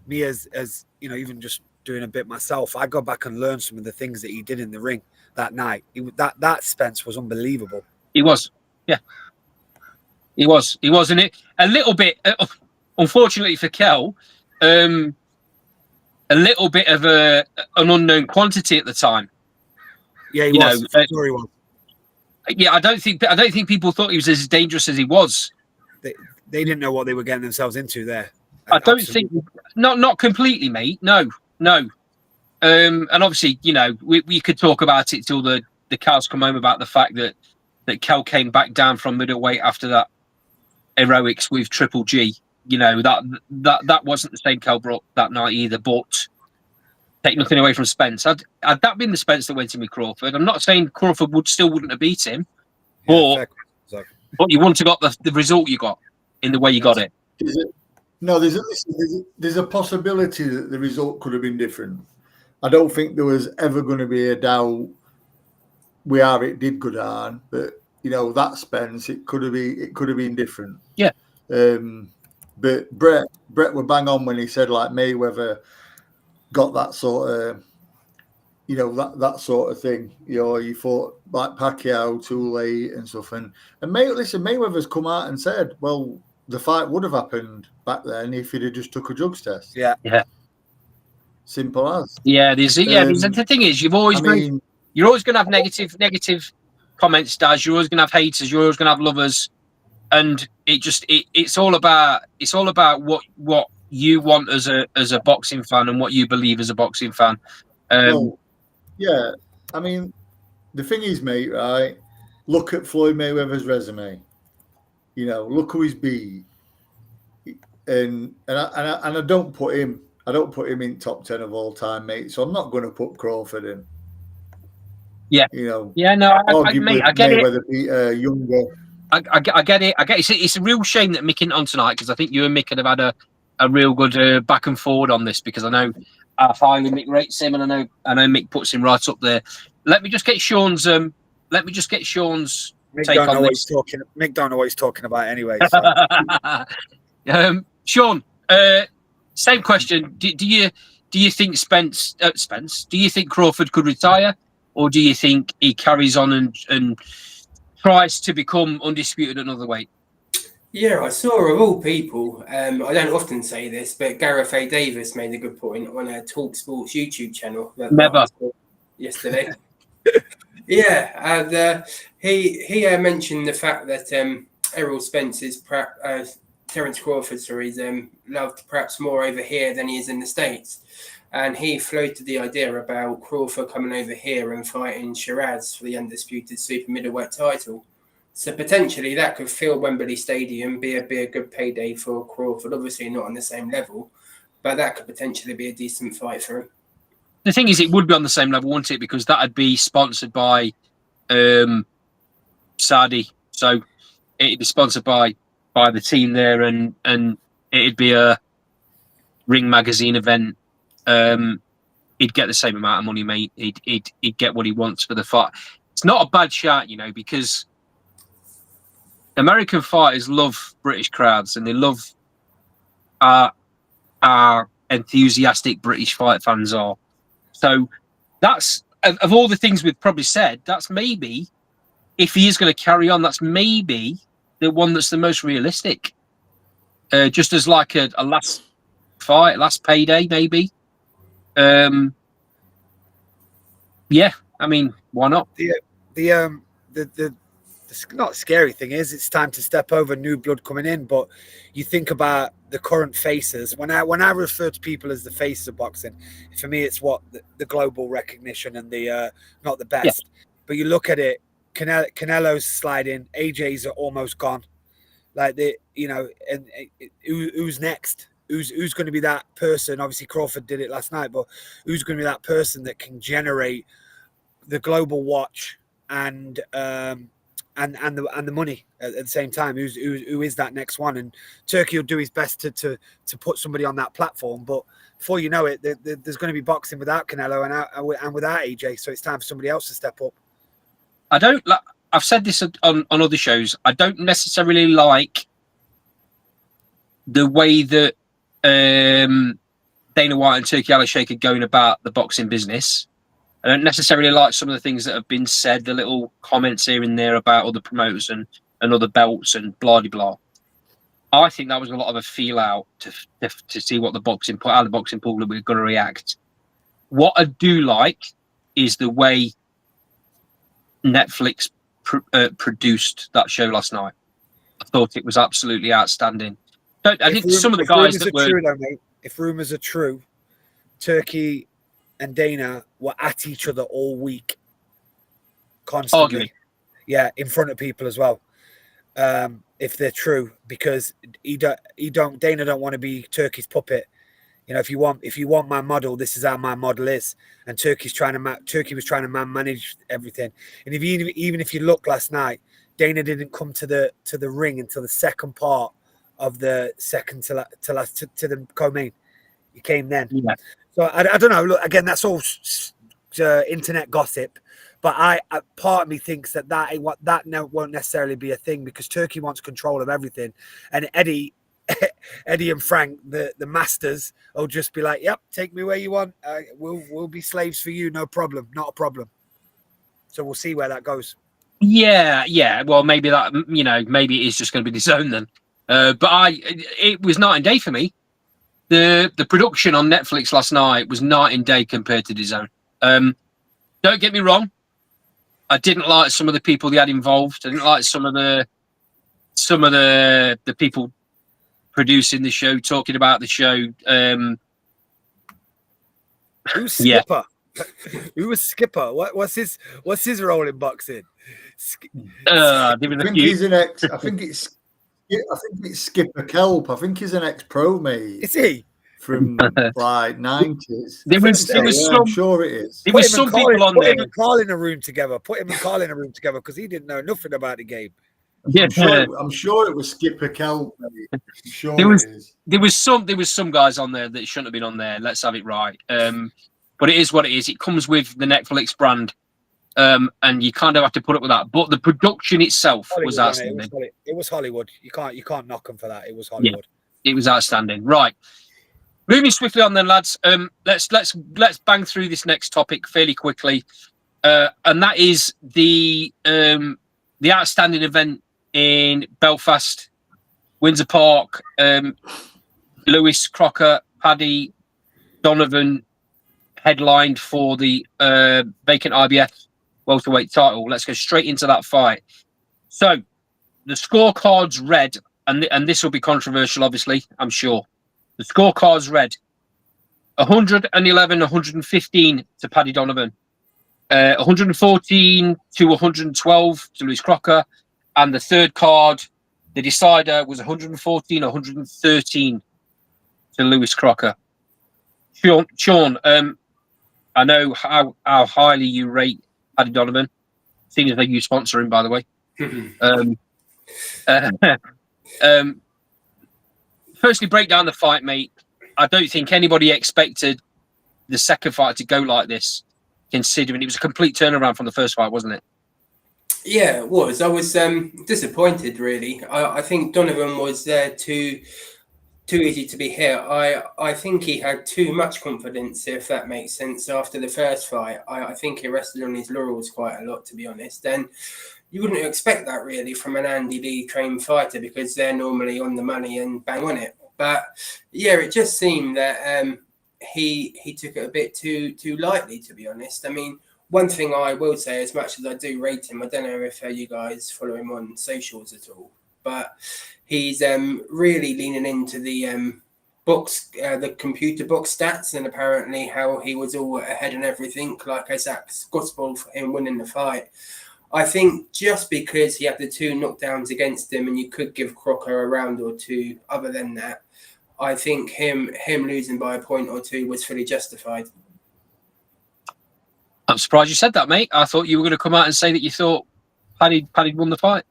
me as you know, even just doing a bit myself, I go back and learn some of the things that he did in the ring that night. That Spence was unbelievable. He was, yeah. He was, and it a little bit, unfortunately for Kell, a little bit of an unknown quantity at the time. Yeah, he was. Sure he was. Yeah, I don't think people thought he was as dangerous as he was. They didn't know what they were getting themselves into there. I don't think, not completely, mate. No. And obviously, you know, we could talk about it till the cows come home about the fact that Kell came back down from middleweight after that heroics with Triple G. You know, that wasn't the same Kell Brook that night either. But take nothing away from Spence. Had that been the Spence that went in with Crawford, I'm not saying Crawford wouldn't have beat him, but you wouldn't have got the result you got in the way you got it. No, there's a possibility that the result could have been different. I don't think there was ever going to be a doubt where it did go down, but that Spence, it could have been different. Yeah. But Brett were bang on when he said like Mayweather got that sort of that sort of thing. You fought like Pacquiao too late and stuff, and Mayweather's come out and said, well, the fight would have happened back then if he'd have just took a drugs test. Yeah. Simple as. Yeah, the thing is, you're always going to have negative comments, Daz. You're always going to have haters. You're always going to have lovers, and it's all about what you want as a boxing fan and what you believe as a boxing fan. Yeah, I mean, the thing is, mate, right? Look at Floyd Mayweather's resume. Look who he's beat, and I don't put him in top 10 of all time, mate. So I'm not going to put Crawford in. Yeah. Yeah. No, I get Mayweather beat younger. I get it. It's a real shame that Mick isn't on tonight, because I think you and Mick could have had a real good back and forward on this, because I know how highly Mick rates him, and I know Mick puts him right up there. Let me just get Sean's take on this. Mick don't know what he's talking about anyway. So. Sean, same question. Do you think Spence? Do you think Crawford could retire, or do you think he carries on and tries to become undisputed at another weight? Yeah, I saw of all people. I don't often say this, but Gareth A. Davis made a good point on a Talk Sports YouTube channel. Never. Yesterday. Yeah, and he mentioned the fact that Errol Spence is Terence Crawford, is loved perhaps more over here than he is in the States. And he floated the idea about Crawford coming over here and fighting Shiraz for the undisputed super middleweight title. So potentially that could fill Wembley Stadium, be a good payday for Crawford. Obviously not on the same level, but that could potentially be a decent fight for him. The thing is, it would be on the same level, wouldn't it? Because that would be sponsored by Saudi. So it'd be sponsored by the team there, and it'd be a Ring Magazine event. He'd get the same amount of money, mate. He'd get what he wants for the fight. It's not a bad shout, because American fighters love British crowds, and they love our enthusiastic British fight fans are. So that's, of all the things we've probably said, that's maybe, if he is going to carry on, that's maybe the one that's the most realistic. Just as like a last fight, last payday, maybe. Yeah, I mean, why not? The not scary thing is it's time to step over new blood coming in, but you think about the current faces. When I refer to people as the faces of boxing, for me it's what the global recognition and the not the best. Yeah. But you look at it, Canelo's sliding, AJ's are almost gone. Like and who's next? Who's going to be that person? Obviously Crawford did it last night, but who's going to be that person that can generate the global watch and the money at the same time? Who is that next one? And Turkey will do his best to put somebody on that platform, but before you know it, there's going to be boxing without Canelo and without AJ. So it's time for somebody else to step up. I've said this on other shows. I don't necessarily like the way that Dana White and Turkey Al-Sheikh are going about the boxing business. I don't necessarily like some of the things that have been said, the little comments here and there about other promoters and other belts and blah blah blah. I think that was a lot of a feel out to see what how the boxing public were going to react. What I do like is the way Netflix produced that show last night. I thought it was absolutely outstanding. I think some of the guys that were true, though, mate, if rumors are true, Turkey and Dana were at each other all week, constantly. Arguing. Yeah, in front of people as well. If they're true, because Dana don't want to be Turkey's puppet. You know, if you want my model, this is how my model is. And Turkey was trying to manage everything. And even if you look last night, Dana didn't come to the ring until the second part of the second to the co-main. He came then. Yeah. So I don't know. Look, again, that's all internet gossip. But part of me thinks that won't necessarily be a thing, because Turkey wants control of everything, and Eddie and Frank, the masters, will just be like, "Yep, take me where you want. We'll be slaves for you, no problem, not a problem." So we'll see where that goes. Yeah. Well, maybe that, maybe it is just going to be the zone then. But it was night and day for me. The production on Netflix last night was night and day compared to the zone. Don't get me wrong, I didn't like some of the people they had involved. I didn't like some of the people producing the show, talking about the show. Who's Skipper? Who was Skipper? What's his role in boxing? I think he's an ex. I think it's Skipper Kelp. I think he's an ex-pro, mate. Is he? From like 90s. There was some, I'm sure it is. There was some people on there. Put him and Carl in a room together because he didn't know nothing about the game. Yeah, I'm sure it was Skipper Kelp. I'm sure there was some guys on there that shouldn't have been on there. Let's have it right. But it is what it is. It comes with the Netflix brand, and you kind of have to put up with that. But the production itself was outstanding. It was Hollywood. You can't knock them for that. It was Hollywood. Yeah, it was outstanding. Right. Moving swiftly on then, lads. Let's bang through this next topic fairly quickly, and that is the outstanding event in Belfast, Windsor Park. Lewis Crocker, Paddy Donovan headlined for the vacant IBF welterweight title. Let's go straight into that fight. So the scorecards read, and this will be controversial, obviously, I'm sure. The scorecards read 111-115 to Paddy Donovan, 114 to 112 to Lewis Crocker, and the third card, the decider, was 114-113 to Lewis Crocker. Sean, I know how highly you rate Paddy Donovan, seeing as though you sponsor him, by the way. Firstly, break down the fight, mate. I don't think anybody expected the second fight to go like this, considering it was a complete turnaround from the first fight, wasn't it? Yeah, it was. I was disappointed, really. I think Donovan was too easy to be hit. I think he had too much confidence, if that makes sense, after the first fight. I think he rested on his laurels quite a lot, to be honest. And you wouldn't expect that, really, from an Andy Lee trained fighter, because they're normally on the money and bang on it. But yeah, it just seemed that he took it a bit too lightly, to be honest. I mean, one thing I will say, as much as I do rate him, I don't know if you guys follow him on socials at all, but he's really leaning into the computer box stats, and apparently how he was all ahead and everything, like as that's gospel for him winning the fight. I think just because he had the two knockdowns against him, and you could give Crocker a round or two, other than that, I think him losing by a point or two was fully justified. I'm surprised you said that, mate. I thought you were going to come out and say that you thought Paddy won the fight.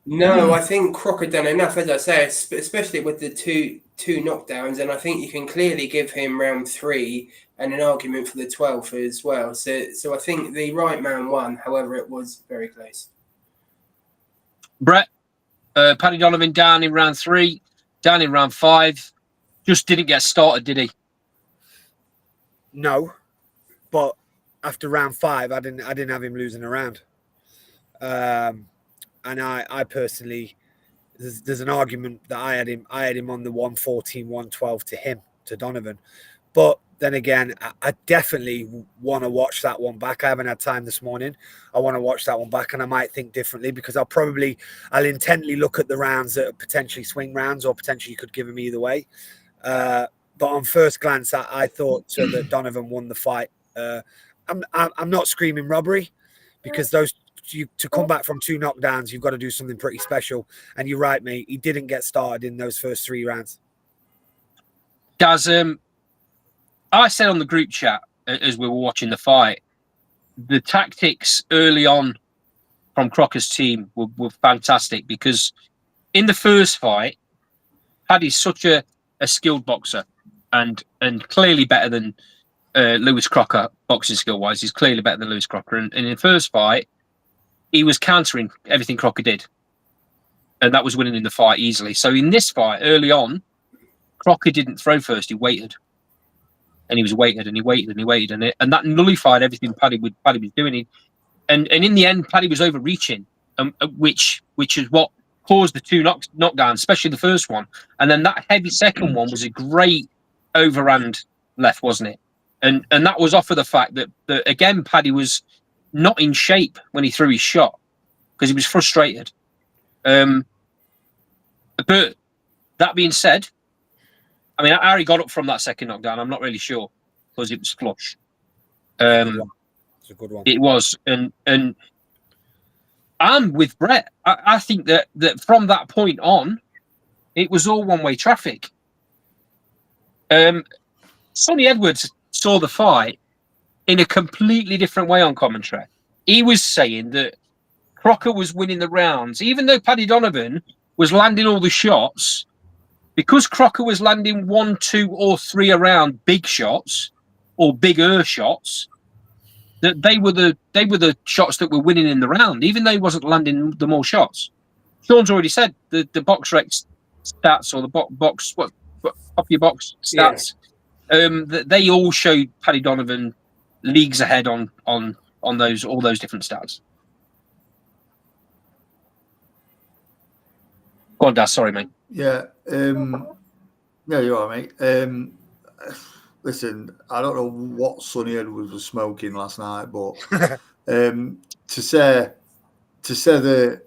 No, I think Crocker done enough, as I say, especially with the two knockdowns, and I think you can clearly give him round 3 and an argument for the 12th as well. So I think the right man won. However, it was very close. Brett, Paddy Donovan down in round 3, down in round 5, just didn't get started, did he? No, but after round 5, I didn't have him losing a round. And I personally, there's an argument that I had him on the 114, 112 to Donovan. But then again, I definitely want to watch that one back. I haven't had time this morning. I want to watch that one back, and I might think differently, because I'll intently look at the rounds that are potentially swing rounds, or potentially could give him either way. But on first glance, I thought that Donovan won the fight. I'm not screaming robbery, because to come back from 2 knockdowns, you've got to do something pretty special. And you're right, mate. He didn't get started in those first 3 rounds. Daz, I said on the group chat as we were watching the fight, the tactics early on from Crocker's team were fantastic, because in the first fight, Paddy's such a skilled boxer and clearly better than Lewis Crocker boxing skill wise. He's clearly better than Lewis Crocker. And in the first fight, he was countering everything Crocker did. And that was winning in the fight easily. So in this fight, early on, Crocker didn't throw first. He waited. And he waited. And that nullified everything Paddy was doing. And in the end, Paddy was overreaching, which is what caused the two knockdowns, especially the first one. And then that heavy second one was a great overhand left, wasn't it? And that was off of the fact that again, Paddy was not in shape when he threw his shot because he was frustrated. But that being said, I mean, Harry got up from that second knockdown. I'm not really sure because it was flush. It's a good one. It was, and I'm with Brett. I think that from that point on, it was all one-way traffic. Sonny Edwards saw the fight in a completely different way on commentary. He was saying that Crocker was winning the rounds, even though Paddy Donovan was landing all the shots, because Crocker was landing 1, 2, or 3 around big shots or bigger shots. That they were the shots that were winning in the round, even though he wasn't landing the more shots. Sean's already said the box rec stats or the box what off your box stats. Yeah. They all showed Paddy Donovan leagues ahead on all those different stats. Go on, Daz. Sorry, mate. Yeah. No, you're all right, mate. Listen, I don't know what Sonny Edwards was smoking last night, but to say that,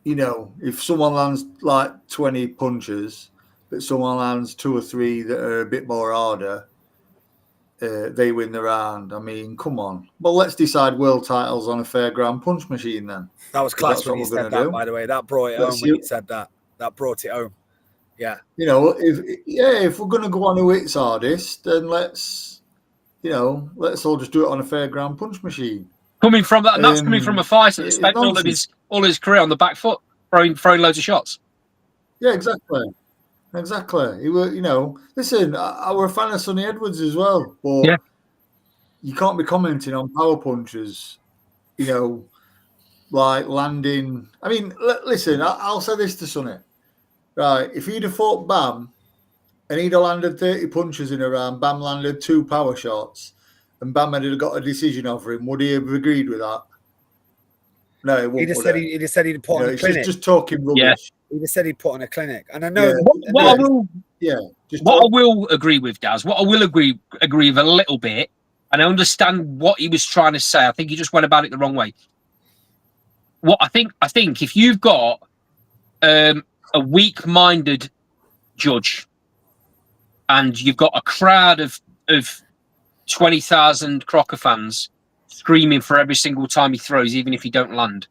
you know, if someone lands like 20 punches, but someone lands 2 or 3 that are a bit more harder, they win the round. I mean, come on. Well, let's decide world titles on a fairground punch machine then. That was class when he said that, by the way. That brought it home when he said that. That brought it home. Yeah. You know, if we're going to go on who hits hardest, then let's all just do it on a fairground punch machine. Coming from that, and that's coming from a fighter that spent all his career on the back foot, throwing loads of shots. Yeah, exactly. He was, you know, listen, I were a fan of Sonny Edwards as well, but yeah, you can't be commenting on power punches, you know, like landing. I mean, listen, I'll say this to Sonny. Right, if he'd have fought Bam and he'd have landed 30 punches in a round, Bam landed 2 power shots, and Bam had got a decision over him, would he have agreed with that? No, he wouldn't. He'd have said he'd put on a clinic. Just talking rubbish. Yeah. He'd have said he'd put on a clinic. And I know what I will agree with, Daz, what I will agree with a little bit, and I understand what he was trying to say. I think he just went about it the wrong way. What I think if you've got a weak-minded judge, and you've got a crowd of 20,000 Crocker fans screaming for every single time he throws, even if he don't land,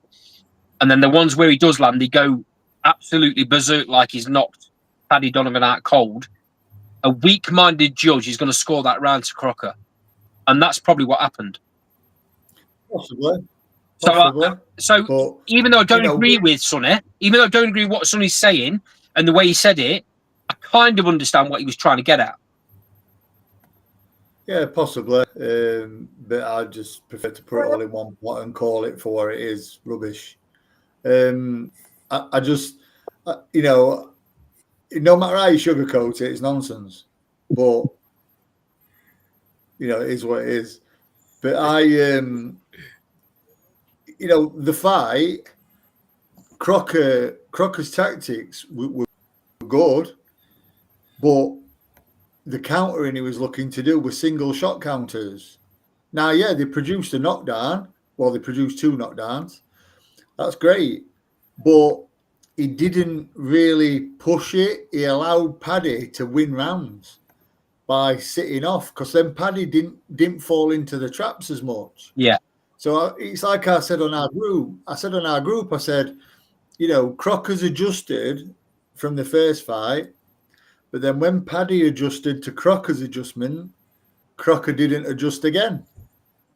and then the ones where he does land, they go absolutely berserk like he's knocked Paddy Donovan out cold. A weak-minded judge is going to score that round to Crocker, and that's probably what happened. Possibly. So even though I don't agree with Sonny, even though I don't agree with what Sonny's saying and the way he said it, I kind of understand what he was trying to get at. Yeah, possibly. But I just prefer to put it all in one pot and call it for what it is, rubbish. I just, you know, no matter how you sugarcoat it, it's nonsense. But, you know, it is what it is. But you know, the fight, Crocker's tactics were good, but the countering he was looking to do was single shot counters. Now, yeah, they produced a knockdown. Well, they produced 2 knockdowns. That's great. But he didn't really push it. He allowed Paddy to win rounds by sitting off, because then Paddy didn't fall into the traps as much. Yeah. So it's like I said on our group. I said, you know, Crocker's adjusted from the first fight, But then when Paddy adjusted to Crocker's adjustment, Crocker didn't adjust again,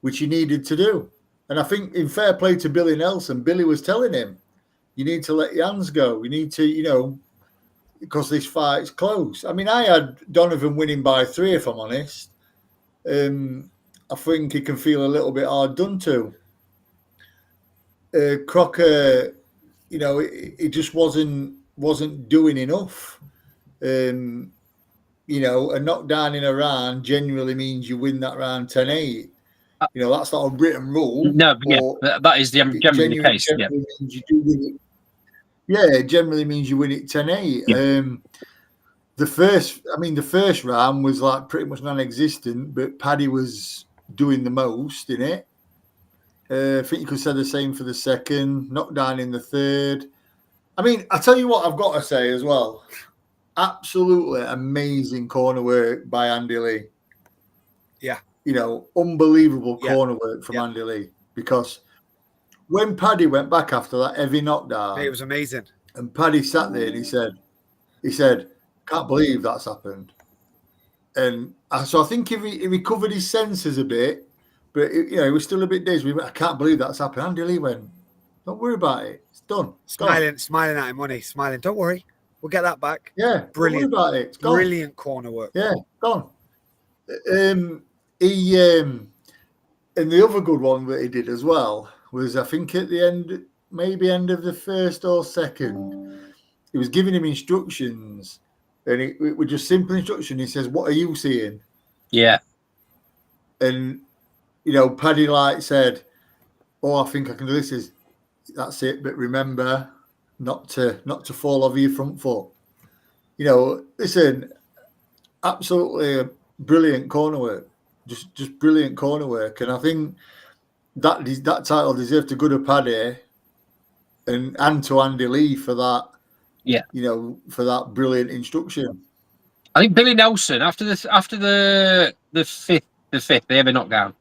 which he needed to do. And I think in fair play to Billy Nelson, Billy was telling him, you need to let your hands go. You need to, because this fight's close. I mean, I had Donovan winning by 3, if I'm honest. I think he can feel a little bit hard done to. Crocker, he just wasn't doing enough. A knockdown in a round generally means you win that round 10-8. That's not a written rule. No, yeah, that is generally the case. Generally means you do win it. Yeah, it generally means you win it 10-8. Yeah. The first round was like pretty much non-existent, but Paddy was doing the most in it. I think you could say the same for the second, knockdown in the third. I mean, I tell you what I've got to say as well. Absolutely amazing corner work by Andy Lee. Yeah. Unbelievable corner work from Andy Lee. Because when Paddy went back after that heavy knockdown, it was amazing. And Paddy sat there and he said, can't believe that's happened. And so I think he recovered his senses a bit, but he was still a bit dazed. I can't believe that's happened. Andy Lee went, don't worry about it. It's done. Smiling at him, money, smiling. Don't worry. We'll get that back. Yeah. Brilliant. Don't worry about it. It's gone. Brilliant corner work. Yeah, gone. And the other good one that he did as well was, I think at the end, maybe end of the first or second, he was giving him instructions, and it was just simple instruction. He says, "What are you seeing?" Yeah. And Paddy said, "Oh, I think I can do this." That's it. But remember, not to fall over your front foot. Listen, absolutely brilliant corner work. Just brilliant corner work, and I think that title deserved to go to Paddy and to Andy Lee for that. Yeah, for that brilliant instruction. I think Billy Nelson after the fifth they ever knocked down.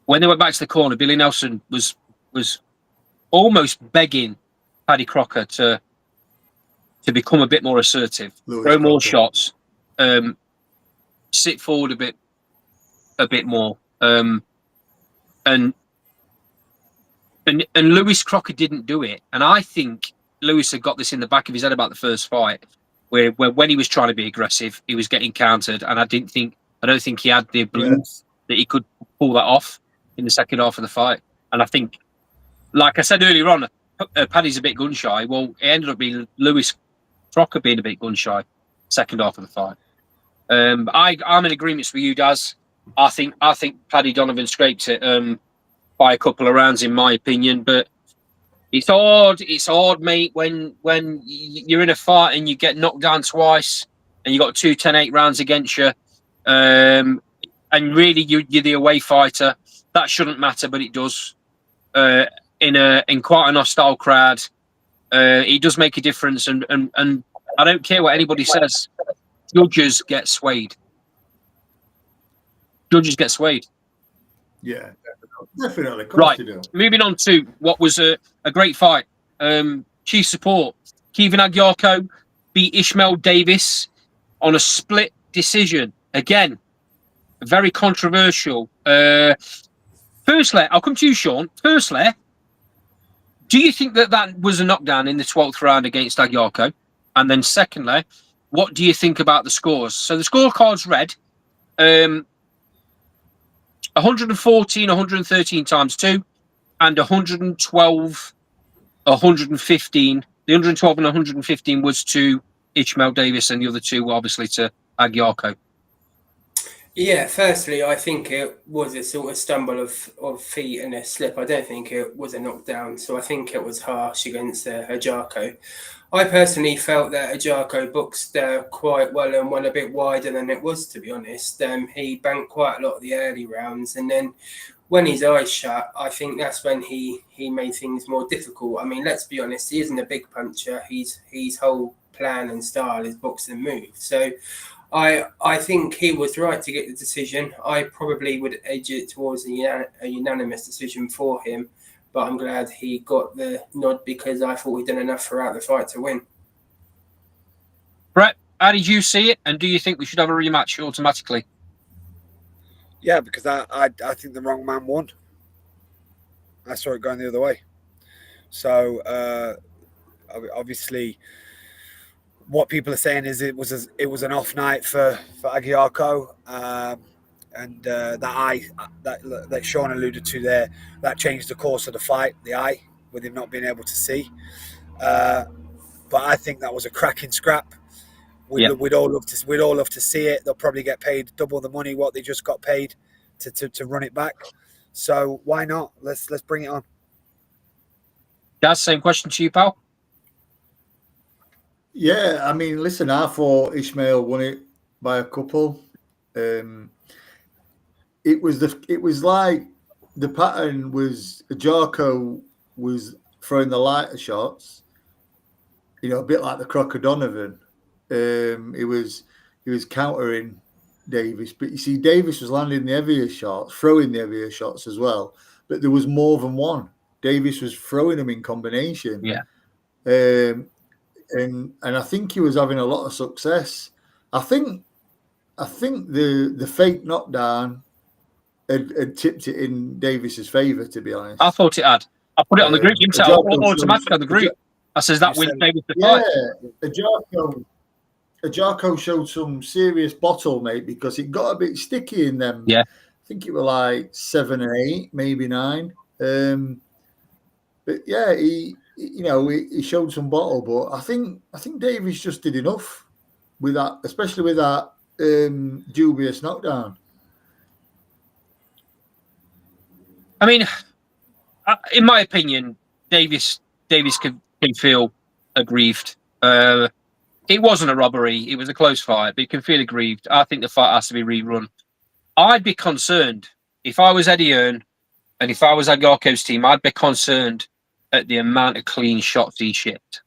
When they went back to the corner, Billy Nelson was almost begging Paddy Crocker to become a bit more assertive, throw more shots, sit forward a bit more, and Lewis Crocker didn't do it. And I think Lewis had got this in the back of his head about the first fight, where when he was trying to be aggressive, he was getting countered, and I don't think he had the ability that he could pull that off in the second half of the fight. And I think, like I said earlier on, Paddy's a bit gun shy. Well, it ended up being Lewis Crocker being a bit gun shy second half of the fight. I'm in agreement with you, Daz. I think Paddy Donovan scraped it by a couple of rounds, in my opinion. But it's hard, mate, when you're in a fight and you get knocked down twice and you got 2 10-8 rounds against you, and really you're the away fighter. That shouldn't matter, but it does. In quite an hostile crowd, it does make a difference. And I don't care what anybody says. Judges get swayed. Yeah, definitely. Right. Moving on to what was a great fight. Chief support. Kevin Agyarko beat Ishmael Davis on a split decision. Again, very controversial. Firstly, I'll come to you, Sean. Firstly, do you think that was a knockdown in the 12th round against Agyarko? And then secondly, what do you think about the scores? So the scorecard's read 114, 113 times 2, and 112, 115. The 112 and 115 was to Ishmael Davis, and the other 2 were obviously to Agyarko. Yeah, firstly, I think it was a sort of stumble of feet and a slip. I don't think it was a knockdown, so I think it was harsh against Agyarko. I personally felt that Agyarko boxed quite well and went a bit wider than it was, to be honest. He banked quite a lot of the early rounds, and then when his eyes shut, I think that's when he made things more difficult. I mean, let's be honest, he isn't a big puncher. His whole plan and style is box and move. So I think he was right to get the decision. I probably would edge it towards a unanimous decision for him, but I'm glad he got the nod because I thought he'd done enough throughout the fight to win. Brett, How did you see it? And do you think we should have a rematch automatically? Yeah, because I think the wrong man won. I saw it going the other way. So obviously, what people are saying is it was an off night for Aguiarco, and that eye that Sean alluded to there, that changed the course of the fight. The eye, with him not being able to see. But I think that was a cracking scrap. We'd all love to see it. They'll probably get paid double the money what they just got paid to run it back. So why not? Let's bring it on. That's the same question to you, pal. Yeah, I mean, listen, I thought Ishmael won it by a couple. It was like the pattern was Jarko was throwing the lighter shots, a bit like the Crocker Donovan. He was countering Davis, but you see, Davis was landing the heavier shots, throwing the heavier shots as well. But there was more than one. Davis was throwing them in combination. Yeah. And I think he was having a lot of success. I think the fake knockdown had tipped it in Davis's favour, to be honest. I thought it had. I put it on the group. You said automatically on the group. I says that wins Davis the fight. Yeah, Ajarko showed some serious bottle, mate, because it got a bit sticky in them. Yeah. I think it was like 7 or 8, maybe 9. But yeah, he showed some bottle, but I think Davis just did enough with that, especially with that dubious knockdown. I mean, in my opinion, Davis can feel aggrieved. It wasn't a robbery; it was a close fight, but he can feel aggrieved. I think the fight has to be rerun. I'd be concerned if I was Eddie Hearn and if I was Agarko's team. I'd be concerned at the amount of clean shots he shipped.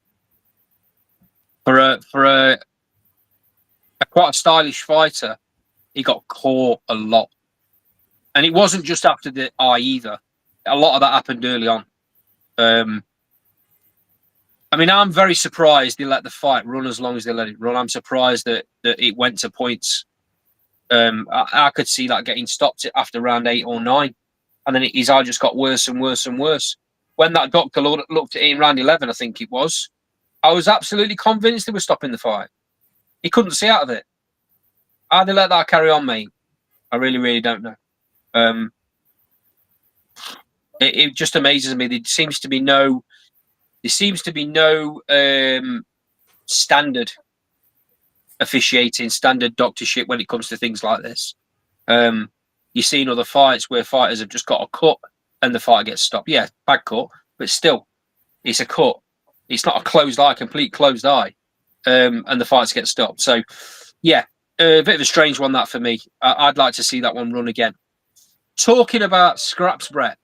For a quite a stylish fighter, he got caught a lot. And it wasn't just after the eye either. A lot of that happened early on. I mean, I'm very surprised they let the fight run as long as they let it run. I'm surprised that it went to points. I could see that getting stopped after round 8 or 9. And then his eye just got worse and worse and worse. When that doctor looked at it in round 11, I think it was, I was absolutely convinced they were stopping the fight. He couldn't see out of it. How'd they let that carry on, mate? I really, really don't know. It just amazes me. There seems to be no standard officiating, standard doctorship when it comes to things like this. You've seen other fights where fighters have just got a cut and the fight gets stopped. Yeah, bad cut, but still, it's a cut. It's not a closed eye, complete closed eye, and the fights get stopped. So, yeah, a bit of a strange one that for me. I'd like to see that one run again. Talking about scraps, Brett.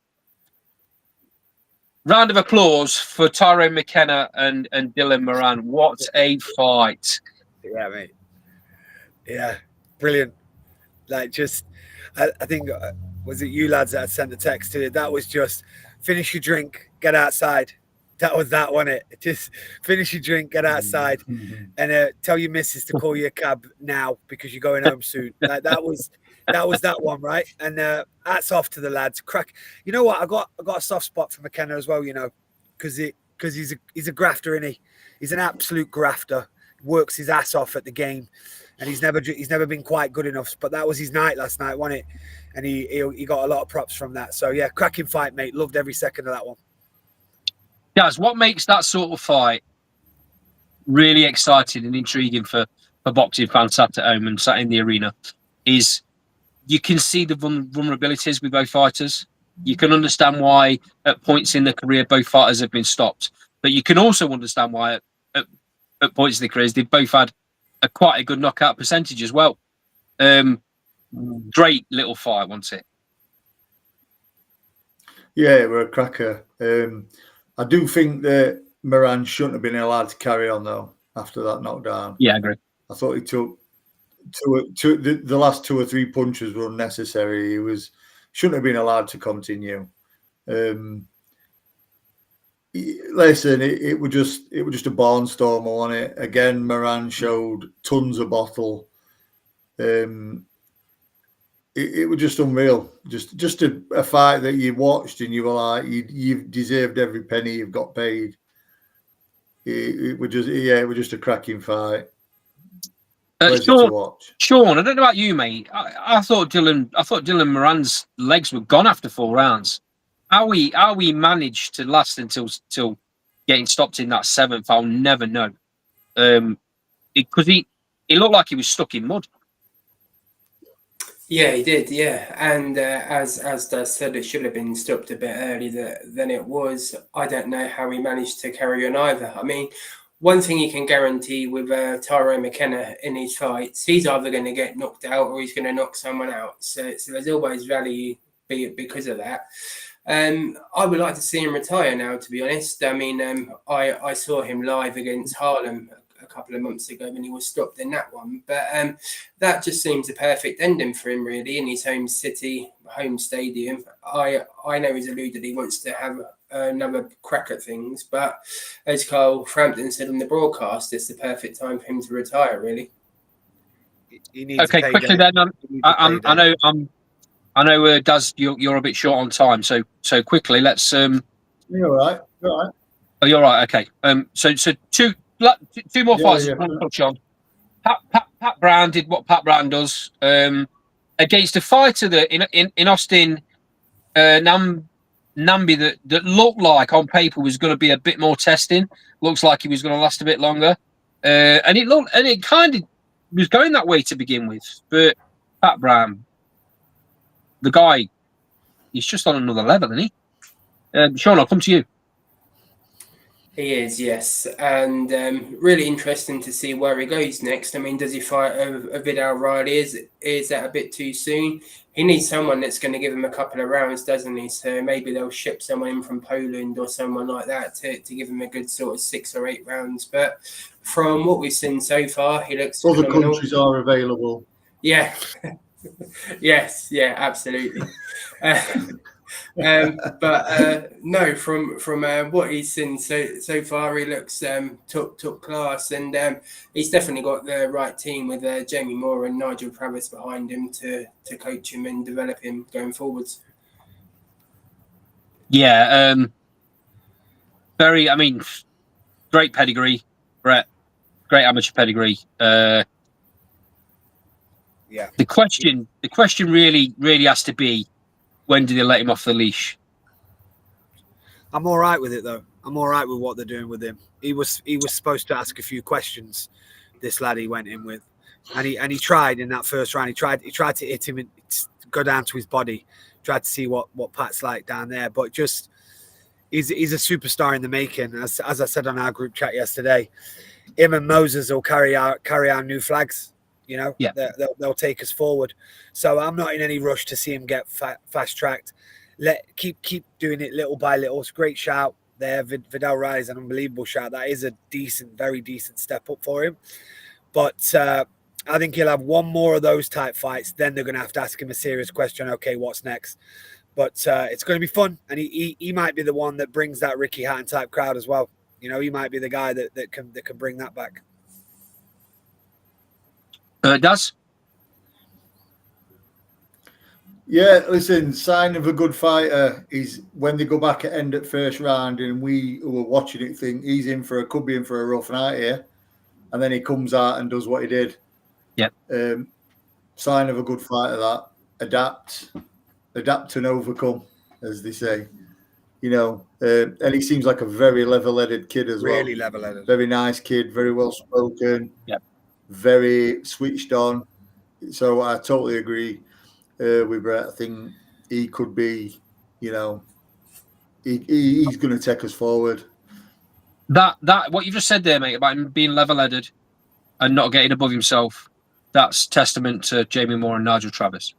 Round of applause for Tyrone McKenna and Dylan Moran. What a fight! Yeah, mate. Yeah, brilliant. Like, just, I think, was it you lads that had sent the text to you? That was just finish your drink, get outside. That was that, wasn't it? Just finish your drink, get outside, and tell your missus to call you a cab now because you're going home soon. Like, that was that one, right? And hats off to the lads. Crack. You know what? I got a soft spot for McKenna as well. You know, because he's a grafter, isn't he? He's an absolute grafter. Works his ass off at the game, and he's never been quite good enough. But that was his night last night, wasn't it? And he got a lot of props from that. So yeah, cracking fight, mate. Loved every second of that one. Guys, what makes that sort of fight really exciting and intriguing for boxing fans sat at home and sat in the arena is you can see the vulnerabilities with both fighters. You can understand why at points in their career both fighters have been stopped, but you can also understand why at points in their careers they've both had quite a good knockout percentage as well. Great little fight, wasn't it? Yeah, it were a cracker. I do think that Moran shouldn't have been allowed to carry on though after that knockdown. Yeah, I agree. I thought he took the last 2 or 3 punches were unnecessary. He shouldn't have been allowed to continue. Listen, it was just a barnstormer, wasn't it? Again, Moran showed tons of bottle. It was just unreal. Just a fight that you watched and you were like, you've deserved every penny you've got paid. It was just a cracking fight. Sean, I don't know about you, mate. I thought Dylan Moran's legs were gone after 4 rounds. How we managed to last until getting stopped in that 7th, I'll never know. Because he looked like he was stuck in mud. Yeah, he did. Yeah, and as Daz said, it should have been stopped a bit earlier than it was. I don't know how he managed to carry on either. I mean, one thing you can guarantee with Tyrone McKenna in his fights, he's either going to get knocked out or he's going to knock someone out. So there's always value because of that. I would like to see him retire now, to be honest. I mean, I saw him live against Harlem a couple of months ago when he was stopped in that one. But that just seems a perfect ending for him, really, in his home city, home stadium. I know he's alluded he wants to have another crack at things, but as Carl Frampton said on the broadcast, it's the perfect time for him to retire, really. Okay, quickly then. I know, Daz, you're a bit short on time, so quickly, let's. You're all right. You're all right. Oh, you're right. Okay. So two more fights I want to touch on. Pat Brown did what Pat Brown does against a fighter that in Austin, Nambi that looked like on paper was going to be a bit more testing. Looks like he was going to last a bit longer, and it kind of was going that way to begin with. But Pat Brown, the guy, he's just on another level, isn't he? Sean, I'll come to you. He is, yes. And really interesting to see where he goes next. I mean, does he fight a Vidal Riley? Is that a bit too soon? He needs someone that's going to give him a couple of rounds, doesn't he? So maybe they'll ship someone in from Poland or someone like that to give him a good sort of 6 or 8 rounds. But from what we've seen so far, he looks Other countries are available. Yeah. Yes, yeah, absolutely. No, from what he's seen so far, he looks top class, and he's definitely got the right team with Jamie Moore and Nigel Travis behind him to coach him and develop him going forwards. Yeah, great pedigree, Brett. Great amateur pedigree. Yeah. The question really has to be, when do they let him off the leash? I'm all right with it, though. I'm all right with what they're doing with him. He was supposed to ask a few questions, this lad he went in with, and he tried in that first round. He tried to hit him and go down to his body, tried to see what Pat's like down there. But just he's a superstar in the making. As I said on our group chat yesterday, him and Moses will carry out new flags. You know, yeah. They'll take us forward. So I'm not in any rush to see him get fast tracked. Keep doing it little by little. It's a great shout there. Vidal Riley's an unbelievable shout. That is a very decent step up for him. But I think he'll have one more of those type fights. Then they're going to have to ask him a serious question. Okay, what's next? But it's going to be fun, and he might be the one that brings that Ricky Hatton type crowd as well. You know, he might be the guy that can bring that back. Does? Yeah, listen, sign of a good fighter is when they go back at end at first round and we who are watching it think he's could be in for a rough night here. And then he comes out and does what he did. Yeah. Sign of a good fighter, that. Adapt and overcome, as they say. You know, and he seems like a very level-headed kid as well. Really level-headed. Very nice kid, very well-spoken. Yeah. Very switched on. So I totally agree with Brett. I think he could be, you know, he's going to take us forward. That what you just said there, mate, about him being level-headed and not getting above himself, that's testament to Jamie Moore and Nigel Travis.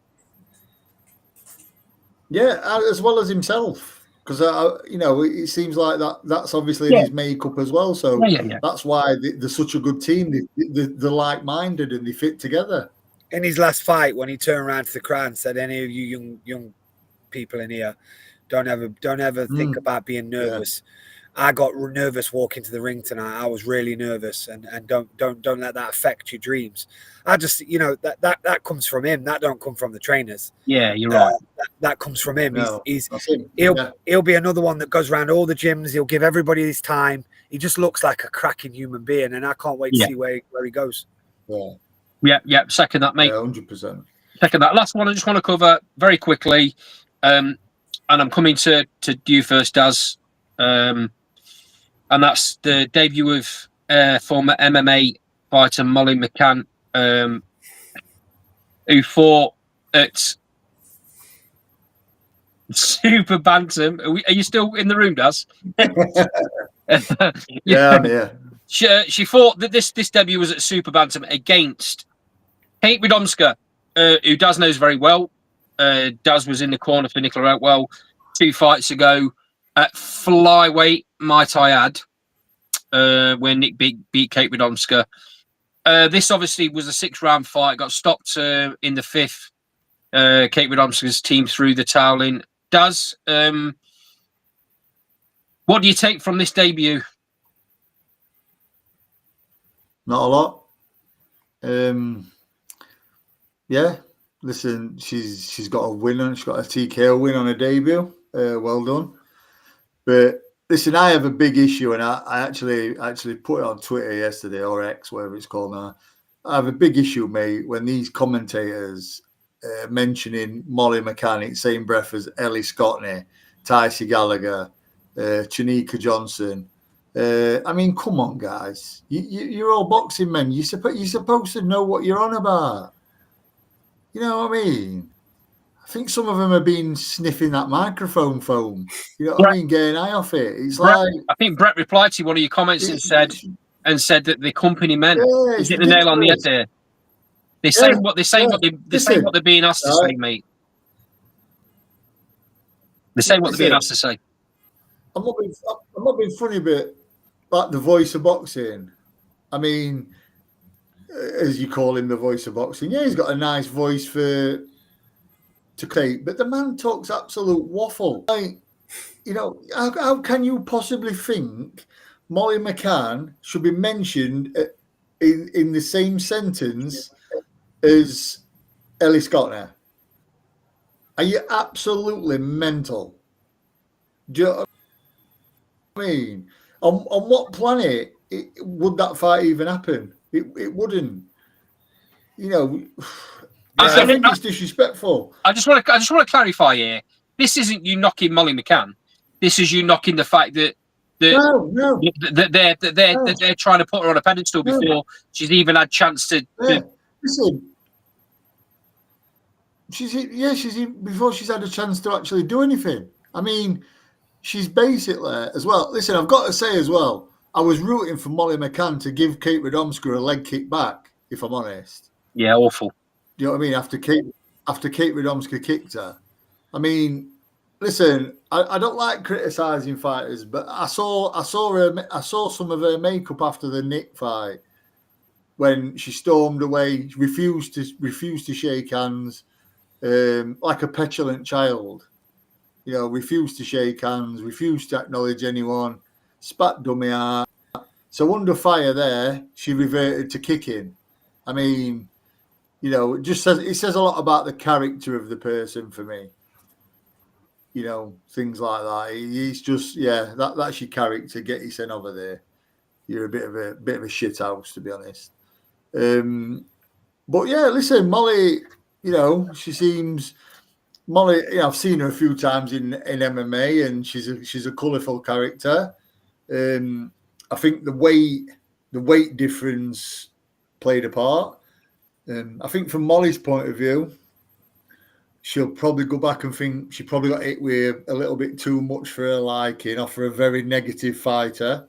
Yeah, as well as himself. Because, you know, it seems like that's obviously in his makeup as well. So that's why they're such a good team. They're like-minded and they fit together. In his last fight, when he turned around to the crowd and said, any of you young people in here, don't ever think about being nervous. I got nervous walking to the ring tonight. I was really nervous, and don't let that affect your dreams. I just, you know, that comes from him. That don't come from the trainers. Yeah, you're right. That comes from him. No, He'll be another one that goes around all the gyms. He'll give everybody his time. He just looks like a cracking human being, and I can't wait to see where he goes. Yeah. Second that, mate. 100%. Second that. Last one I just want to cover very quickly, and I'm coming to you first, Daz, and that's the debut of former MMA fighter Molly McCann, who fought at Super Bantam. Are you still in the room, Daz? Yeah, I'm here. She fought that this debut was at Super Bantam against Kate Widomska, who Daz knows very well. Daz was in the corner for Nicola Outwell 2 fights ago at flyweight, might I add, when Nick beat Kate Widomska. This obviously was a 6-round fight. Got stopped in the 5th. Kate Widomska's team threw the towel in. Daz, what do you take from this debut? Not a lot. Yeah, listen, she's got a win on. She's got a TKO win on her debut. Well done. But listen, I have a big issue, and I actually put it on Twitter yesterday, or X, whatever it's called now. I have a big issue, mate, when these commentators mentioning Molly McCann in the same breath as Ellie Scottney, Tycee Gallagher, Chanika Johnson. I mean, come on, guys. You're all boxing men. You're supposed to know what you're on about. You know what I mean? I think some of them have been sniffing that microphone foam. You know what I mean? Getting eye off it. It's Brett, like, I think Brett replied to one of your comments and said that the company men it's hit the nail on the head ridiculous. there. They're saying what they're being asked to say, mate. They're saying what they're being asked to say. I'm not being funny, but like the voice of boxing. I mean, as you call him, the voice of boxing. Yeah, he's got a nice voice to create, but the man talks absolute waffle. Like, you know, how can you possibly think Molly McCann should be mentioned in the same sentence as Ellie Scottner? Are you absolutely mental? Do you know what I mean? On what planet would that fight even happen? It wouldn't. You know, I think it's disrespectful. I just want to clarify here. This isn't you knocking Molly McCann. This is you knocking the fact that they're trying to put her on a pedestal before she's even had chance to. Listen, before she's had a chance to actually do anything. I mean, she's basically as well. Listen, I've got to say as well, I was rooting for Molly McCann to give Kate Widomska a leg kick back, if I'm honest. Yeah, awful. Do you know what I mean? After Kate Widomska kicked her. I mean, listen, I don't like criticising fighters, but I saw some of her makeup after the Nick fight when she stormed away, refused to shake hands, like a petulant child. You know, refused to shake hands, refused to acknowledge anyone, spat dummy out. So under fire there, she reverted to kicking. I mean, you know, it says a lot about the character of the person for me. You know, things like that. He's just, that's your character. Get your son over there. You're a bit of a shit house, to be honest. But yeah, listen, Molly, you know, she seems. Molly, you know, I've seen her a few times in MMA, and she's a colourful character. I think the weight difference played a part. I think from Molly's point of view, she'll probably go back and think she probably got hit with a little bit too much for her liking, or for a very negative fighter.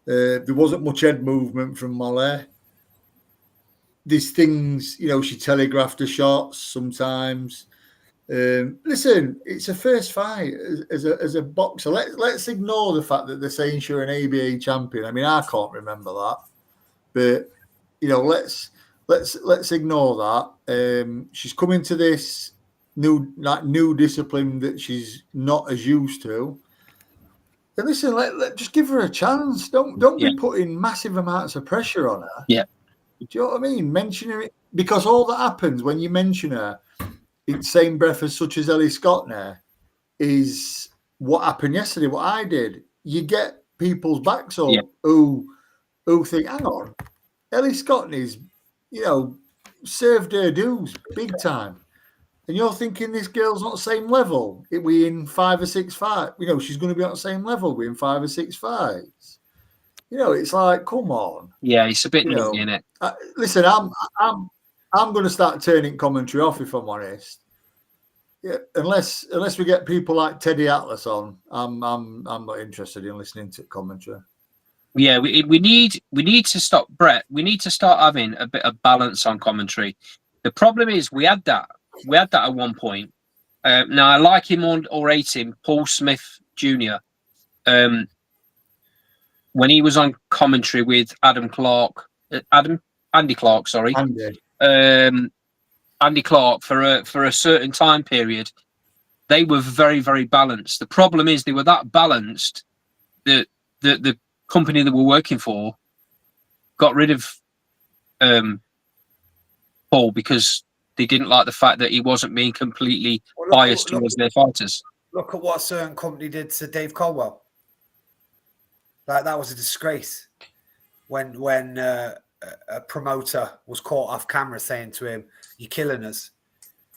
There wasn't much head movement from Molly. These things, you know, she telegraphed her shots sometimes. Listen, it's a first fight as a boxer. Let's ignore the fact that they're saying she's an ABA champion. I mean, I can't remember that, but you know, let's ignore that. She's coming to this new discipline that she's not as used to. And listen, just give her a chance. Don't Yeah. be putting massive amounts of pressure on her. Yeah. Do you know what I mean? Mention her, because all that happens when you mention her in the same breath as such as Ellie Scott now is what happened yesterday, what I did. You get people's backs up Yeah. who think, hang on, Ellie Scotney's, served her dues big time. And you're thinking this girl's not the same level. We in 5 or 6 fights. She's going to be on the same level. We in 5 or 6 fights. It's like, come on. Yeah, it's a bit nutty, isn't it? Listen, I'm going to start turning commentary off, if I'm honest. Yeah, unless we get people like Teddy Atlas on, I'm not interested in listening to commentary. Yeah, we need to stop, Brett. We need to start having a bit of balance on commentary. The problem is we had that at one point. Now I like him or hate him, Paul Smith Jr. When he was on commentary with Andy Clark, sorry, Andy Clark for a certain time period, they were very, very balanced. The problem is they were that balanced that the company that we're working for got rid of Paul because they didn't like the fact that he wasn't being completely biased towards their fighters. Look at what a certain company did to Dave Caldwell. That was a disgrace. When a promoter was caught off camera saying to him, "You're killing us.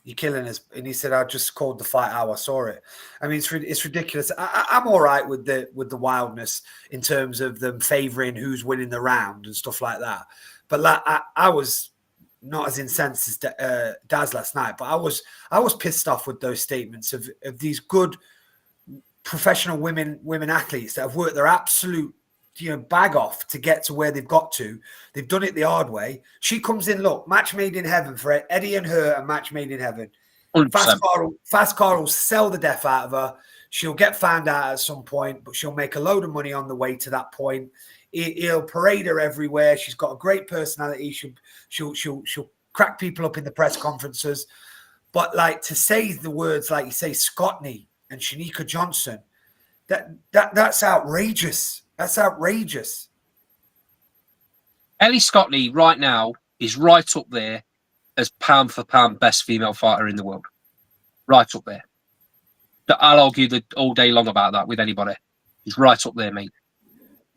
You're killing us," and he said, "I just called the fight how I saw it." I mean, it's ridiculous. I'm all right with the wildness in terms of them favouring who's winning the round and stuff like that. But I was not as incensed as Daz last night, but I was pissed off with those statements of these good professional women athletes that have worked their absolute bag off to get to where they've got to. They've done it the hard way. She comes in, look, match made in heaven for Eddie and her, a match made in heaven. 100%. Fast car will sell the death out of her. She'll get found out at some point, but she'll make a load of money on the way to that point. He'll parade her everywhere. She's got a great personality. She'll crack people up in the press conferences. But like to say the words like you say, Scotney and Shanika Johnson, that's outrageous. That's outrageous. Ellie Scotney right now is right up there as pound for pound best female fighter in the world. Right up there. I'll argue all day long about that with anybody. She's right up there, mate.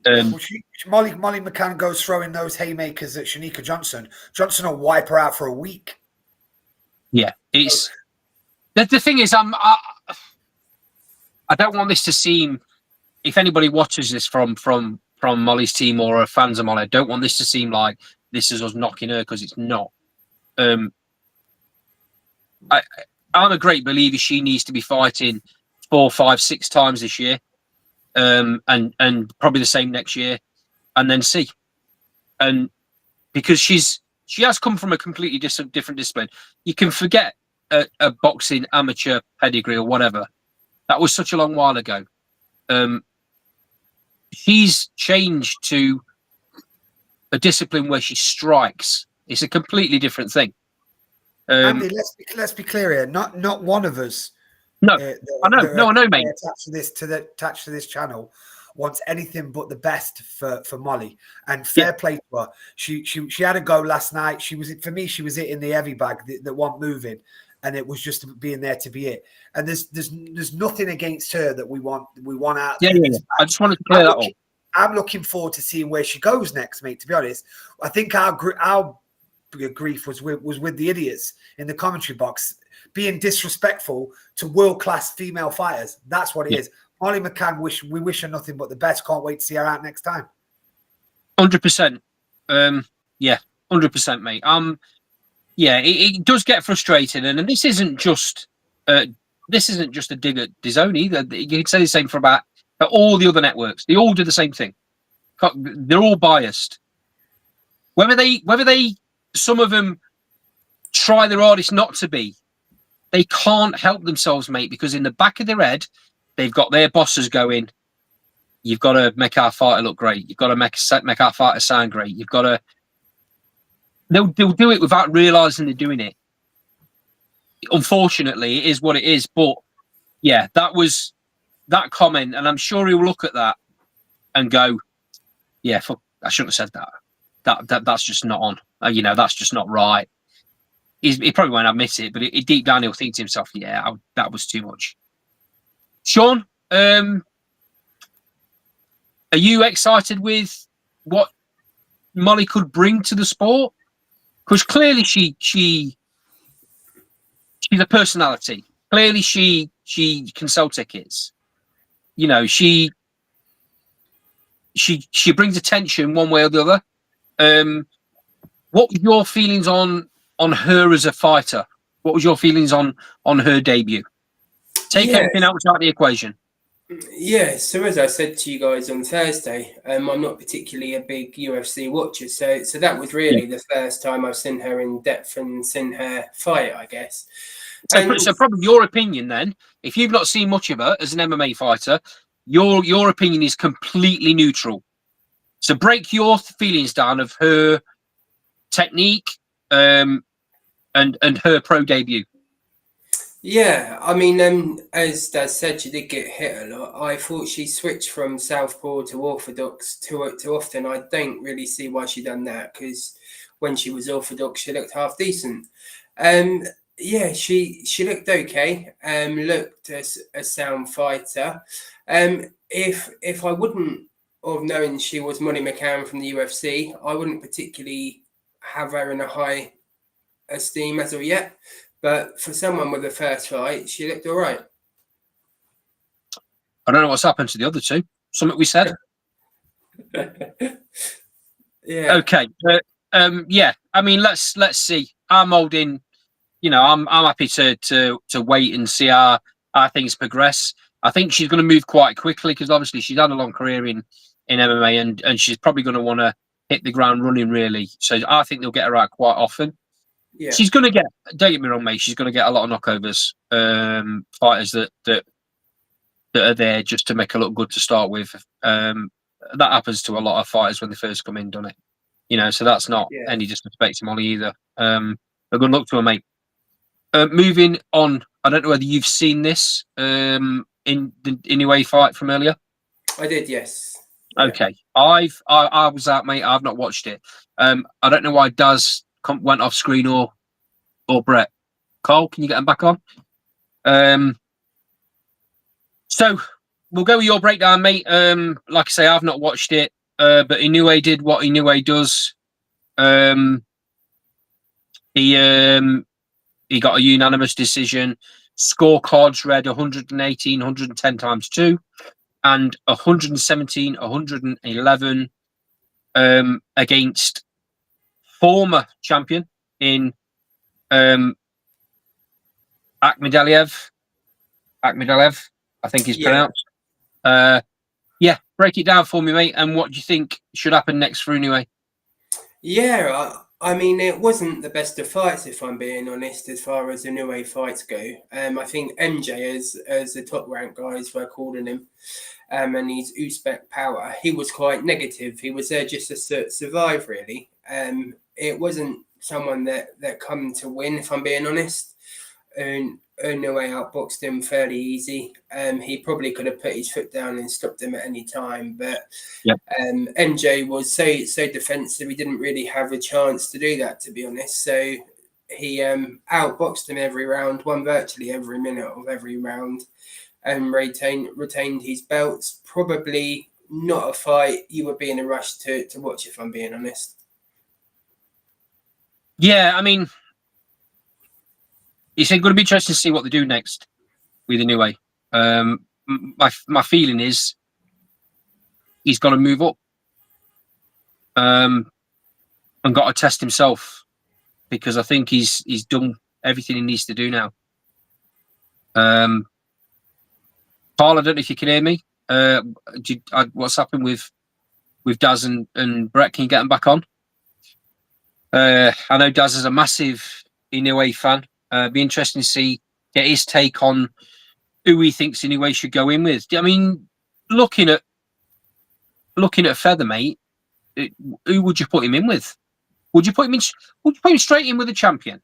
Molly McCann goes throwing those haymakers at Shanika Johnson. Johnson will wipe her out for a week. Yeah, it's the thing is, I don't want this to seem. If anybody watches this from Molly's team or are fans of Molly, I don't want this to seem like this is us knocking her, because it's not. I'm a great believer she needs to be fighting 4, 5, 6 times this year, and probably the same next year, and then see. And because she has come from a completely different discipline. You can forget a boxing amateur pedigree or whatever. That was such a long while ago. She's changed to a discipline where she strikes. It's a completely different thing. Andy, let's be clear here. Not one of us. No, I know, mate. Attached to this channel wants anything but the best for Molly. And fair play to her. She had a go last night. She was it in the heavy bag that wasn't moving, and it was just being there to be it. And there's nothing against her that we want out. Yeah. I just wanted to clear that up. I'm looking forward to seeing where she goes next, mate. To be honest, I think our grief was with the idiots in the commentary box being disrespectful to world-class female fighters. That's what it is. Molly McCann, we wish her nothing but the best. Can't wait to see her out next time. 100%. 100%, mate. It does get frustrating, and this isn't just a dig at DAZN either. You can say the same for about all the other networks. They all do the same thing. They're all biased. Whether they some of them try their hardest not to be, they can't help themselves, mate, because in the back of their head, they've got their bosses going, you've got to make our fighter look great. You've got to make our fighter sound great. You've got to... They'll do it without realising they're doing it. Unfortunately, it is what it is. But, yeah, that was that comment, and I'm sure he'll look at that and go, "Yeah, fuck, I shouldn't have said that. That's just not on. That's just not right." He probably won't admit it, but deep down he'll think to himself, "Yeah, that was too much." Sean, are you excited with what Molly could bring to the sport? Because clearly she's a personality. Clearly she can sell tickets. She brings attention one way or the other. What were your feelings on her as a fighter? What was your feelings on her debut? Take everything outside the equation. Yeah, so as I said to you guys on Thursday, I'm not particularly a big UFC watcher, so that was really the first time I've seen her in depth and seen her fight, I guess. So probably your opinion then, if you've not seen much of her as an MMA fighter, your opinion is completely neutral. So break your feelings down of her technique and her pro debut. Yeah, I mean, as Dad said, she did get hit a lot. I thought she switched from southpaw to orthodox too often. I don't really see why she done that, because when she was orthodox, she looked half decent. Yeah, she looked okay. Looked as a sound fighter. If I wouldn't have known she was Molly McCann from the UFC, I wouldn't particularly have her in a high esteem as of yet. But for someone with a first fight, she looked all right. I don't know what's happened to the other two. Something we said. Yeah. Okay. Yeah. I mean, let's see. I'm holding. I'm happy to wait and see how things progress. I think she's going to move quite quickly because obviously she's had a long career in MMA and she's probably going to want to hit the ground running really. So I think they'll get her out quite often. Yeah. She's going to get. Don't get me wrong, mate. She's going to get a lot of knockovers. Fighters that are there just to make her look good to start with. That happens to a lot of fighters when they first come in, doesn't it? So that's not any disrespect to Molly either. But good luck to her, mate. Moving on, I don't know whether you've seen this in the Inoue fight from earlier. I did, yes. Okay, I was out, mate. I've not watched it. I don't know why Daz went off screen or Brett. Cole, can you get him back on? So we'll go with your breakdown, mate. Like I say, I've not watched it, but Inoue did what Inoue does. He got a unanimous decision. Scorecards read 118, 110 times 2, and 117, 111 against former champion in Akhmadaliev, I think he's pronounced. Break it down for me, mate. And what do you think should happen next for Inoue? Yeah, I mean, it wasn't the best of fights, if I'm being honest, as far as Inoue fights go. I think MJ, as the top ranked guys were calling him, and his Uzbek power, he was quite negative. He was there just to survive, really. It wasn't someone that come to win, if I'm being honest. And Inoue outboxed him fairly easy. He probably could have put his foot down and stopped him at any time, but MJ was so defensive. He didn't really have a chance to do that, to be honest. So he outboxed him every round, won virtually every minute of every round, and retained his belts. Probably not a fight you would be in a rush to watch, if I'm being honest. Yeah, I mean, it's going to be interesting to see what they do next with Inoue. My feeling is he's got to move up and got to test himself, because I think he's done everything he needs to do now. Paul, I don't know if you can hear me. What's happened with Daz and Brett? Can you get them back on? I know Daz is a massive Inoue fan. Be interesting to get his take on who he thinks Inoue should go in with. I mean, looking at feathermate, who would you put him in with? Would you put him straight in with the champion?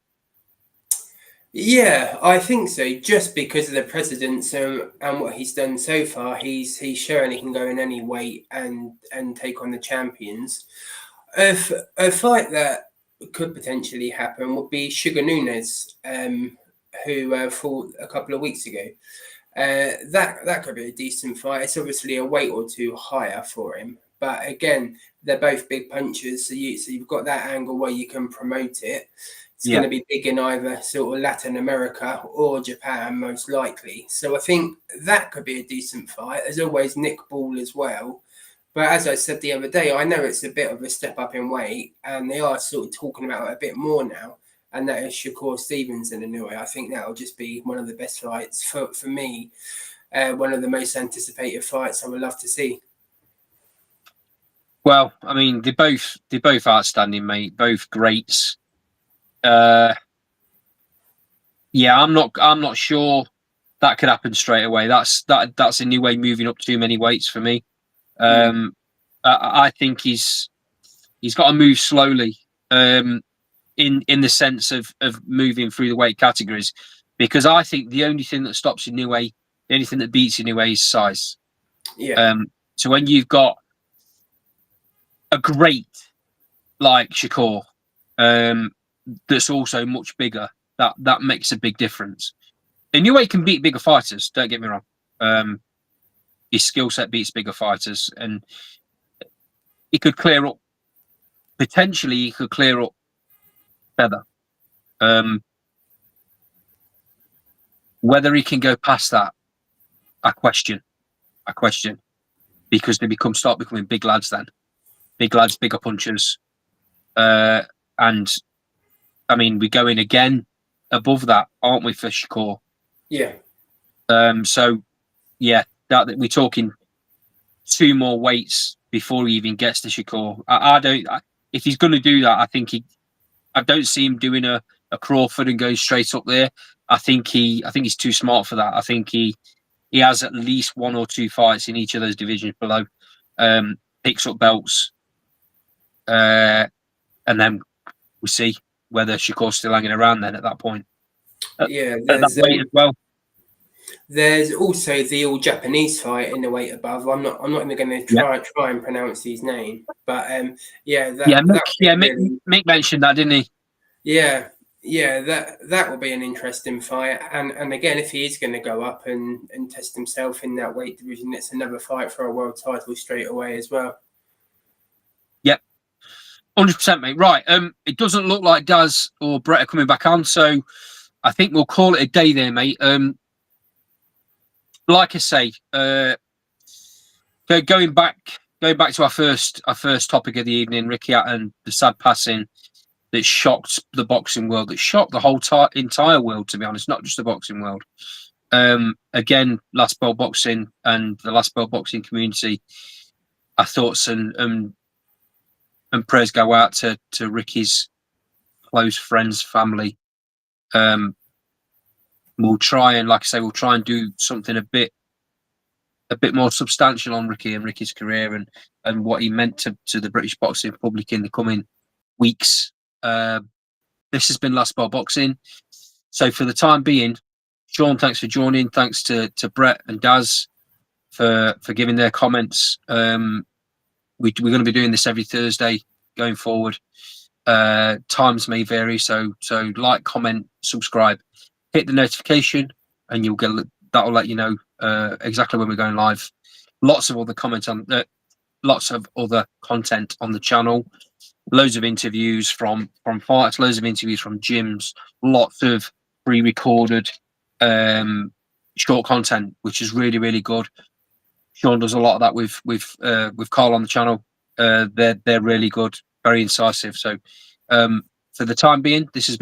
Yeah, I think so. Just because of the precedence and what he's done so far, he's shown he can go in any weight and take on the champions. A fight that could potentially happen would be Sugar Nunes, who fought a couple of weeks ago. That could be a decent fight. It's obviously a weight or two higher for him, but again, they're both big punchers, so you've got that angle where you can promote it. It's going to be big in either sort of Latin America or Japan, most likely. So I think that could be a decent fight. There's always Nick Ball as well. But as I said the other day, I know it's a bit of a step up in weight, and they are sort of talking about it a bit more now. And that is Shakur Stevenson in a way. I think that'll just be one of the best fights for me. One of the most anticipated fights I would love to see. Well, I mean, they're both outstanding, mate. Both greats. Yeah, I'm not sure that could happen straight away. That's a new way moving up too many weights for me. I think he's got to move slowly. In the sense of moving through the weight categories, because I think the only thing that stops Inoue, the only thing that beats Inoue is size. Yeah. So when you've got a great like Shakur, that's also much bigger, that makes a big difference. Inoue can beat bigger fighters. Don't get me wrong. His skill set beats bigger fighters, and he could clear up. Potentially, he could clear up better. Whether he can go past that, I question, because they start becoming big lads then. Big lads, bigger punchers. And I mean, we're going again above that, aren't we, for Shakur? Yeah. So yeah, that we're talking 2 more weights before he even gets to Shakur. If he's going to do that, I don't see him doing a Crawford and going straight up there. I think he's too smart for that. I think he has at least 1 or 2 fights in each of those divisions below. Picks up belts, and then we see whether Shakur's still hanging around then at that point. Yeah, at that weight as well. There's also the all Japanese fight in the weight above. I'm not even going to try and pronounce his name, but Mick mentioned that, didn't he? Yeah, that will be an interesting fight. And again, if he is going to go up and test himself in that weight division, it's another fight for a world title straight away as well. Yep, 100%, mate. Right. It doesn't look like Daz or Brett are coming back on, so I think we'll call it a day there, mate. Like I say, going back to our first topic of the evening, Ricky Hatton, the sad passing that shocked the boxing world, that shocked the whole entire world, to be honest, not just the boxing world. Again, Last Bell Boxing and the Last Bell Boxing community, our thoughts and prayers go out to Ricky's close friends, family. We'll try and do something a bit more substantial on Ricky and Ricky's career and what he meant to the British boxing public in the coming weeks. This has been Last Bell Boxing. So for the time being, Sean, thanks for joining. Thanks to Brett and Daz for giving their comments. We're going to be doing this every Thursday going forward. Times may vary, so like, comment, subscribe, hit the notification, and that'll let you know exactly when we're going live. Lots of other content on the channel. Loads of interviews from fights, loads of interviews from gyms, lots of pre-recorded short content, which is really, really good. Sean does a lot of that with Carl on the channel. They're really good, very incisive. So for the time being, this is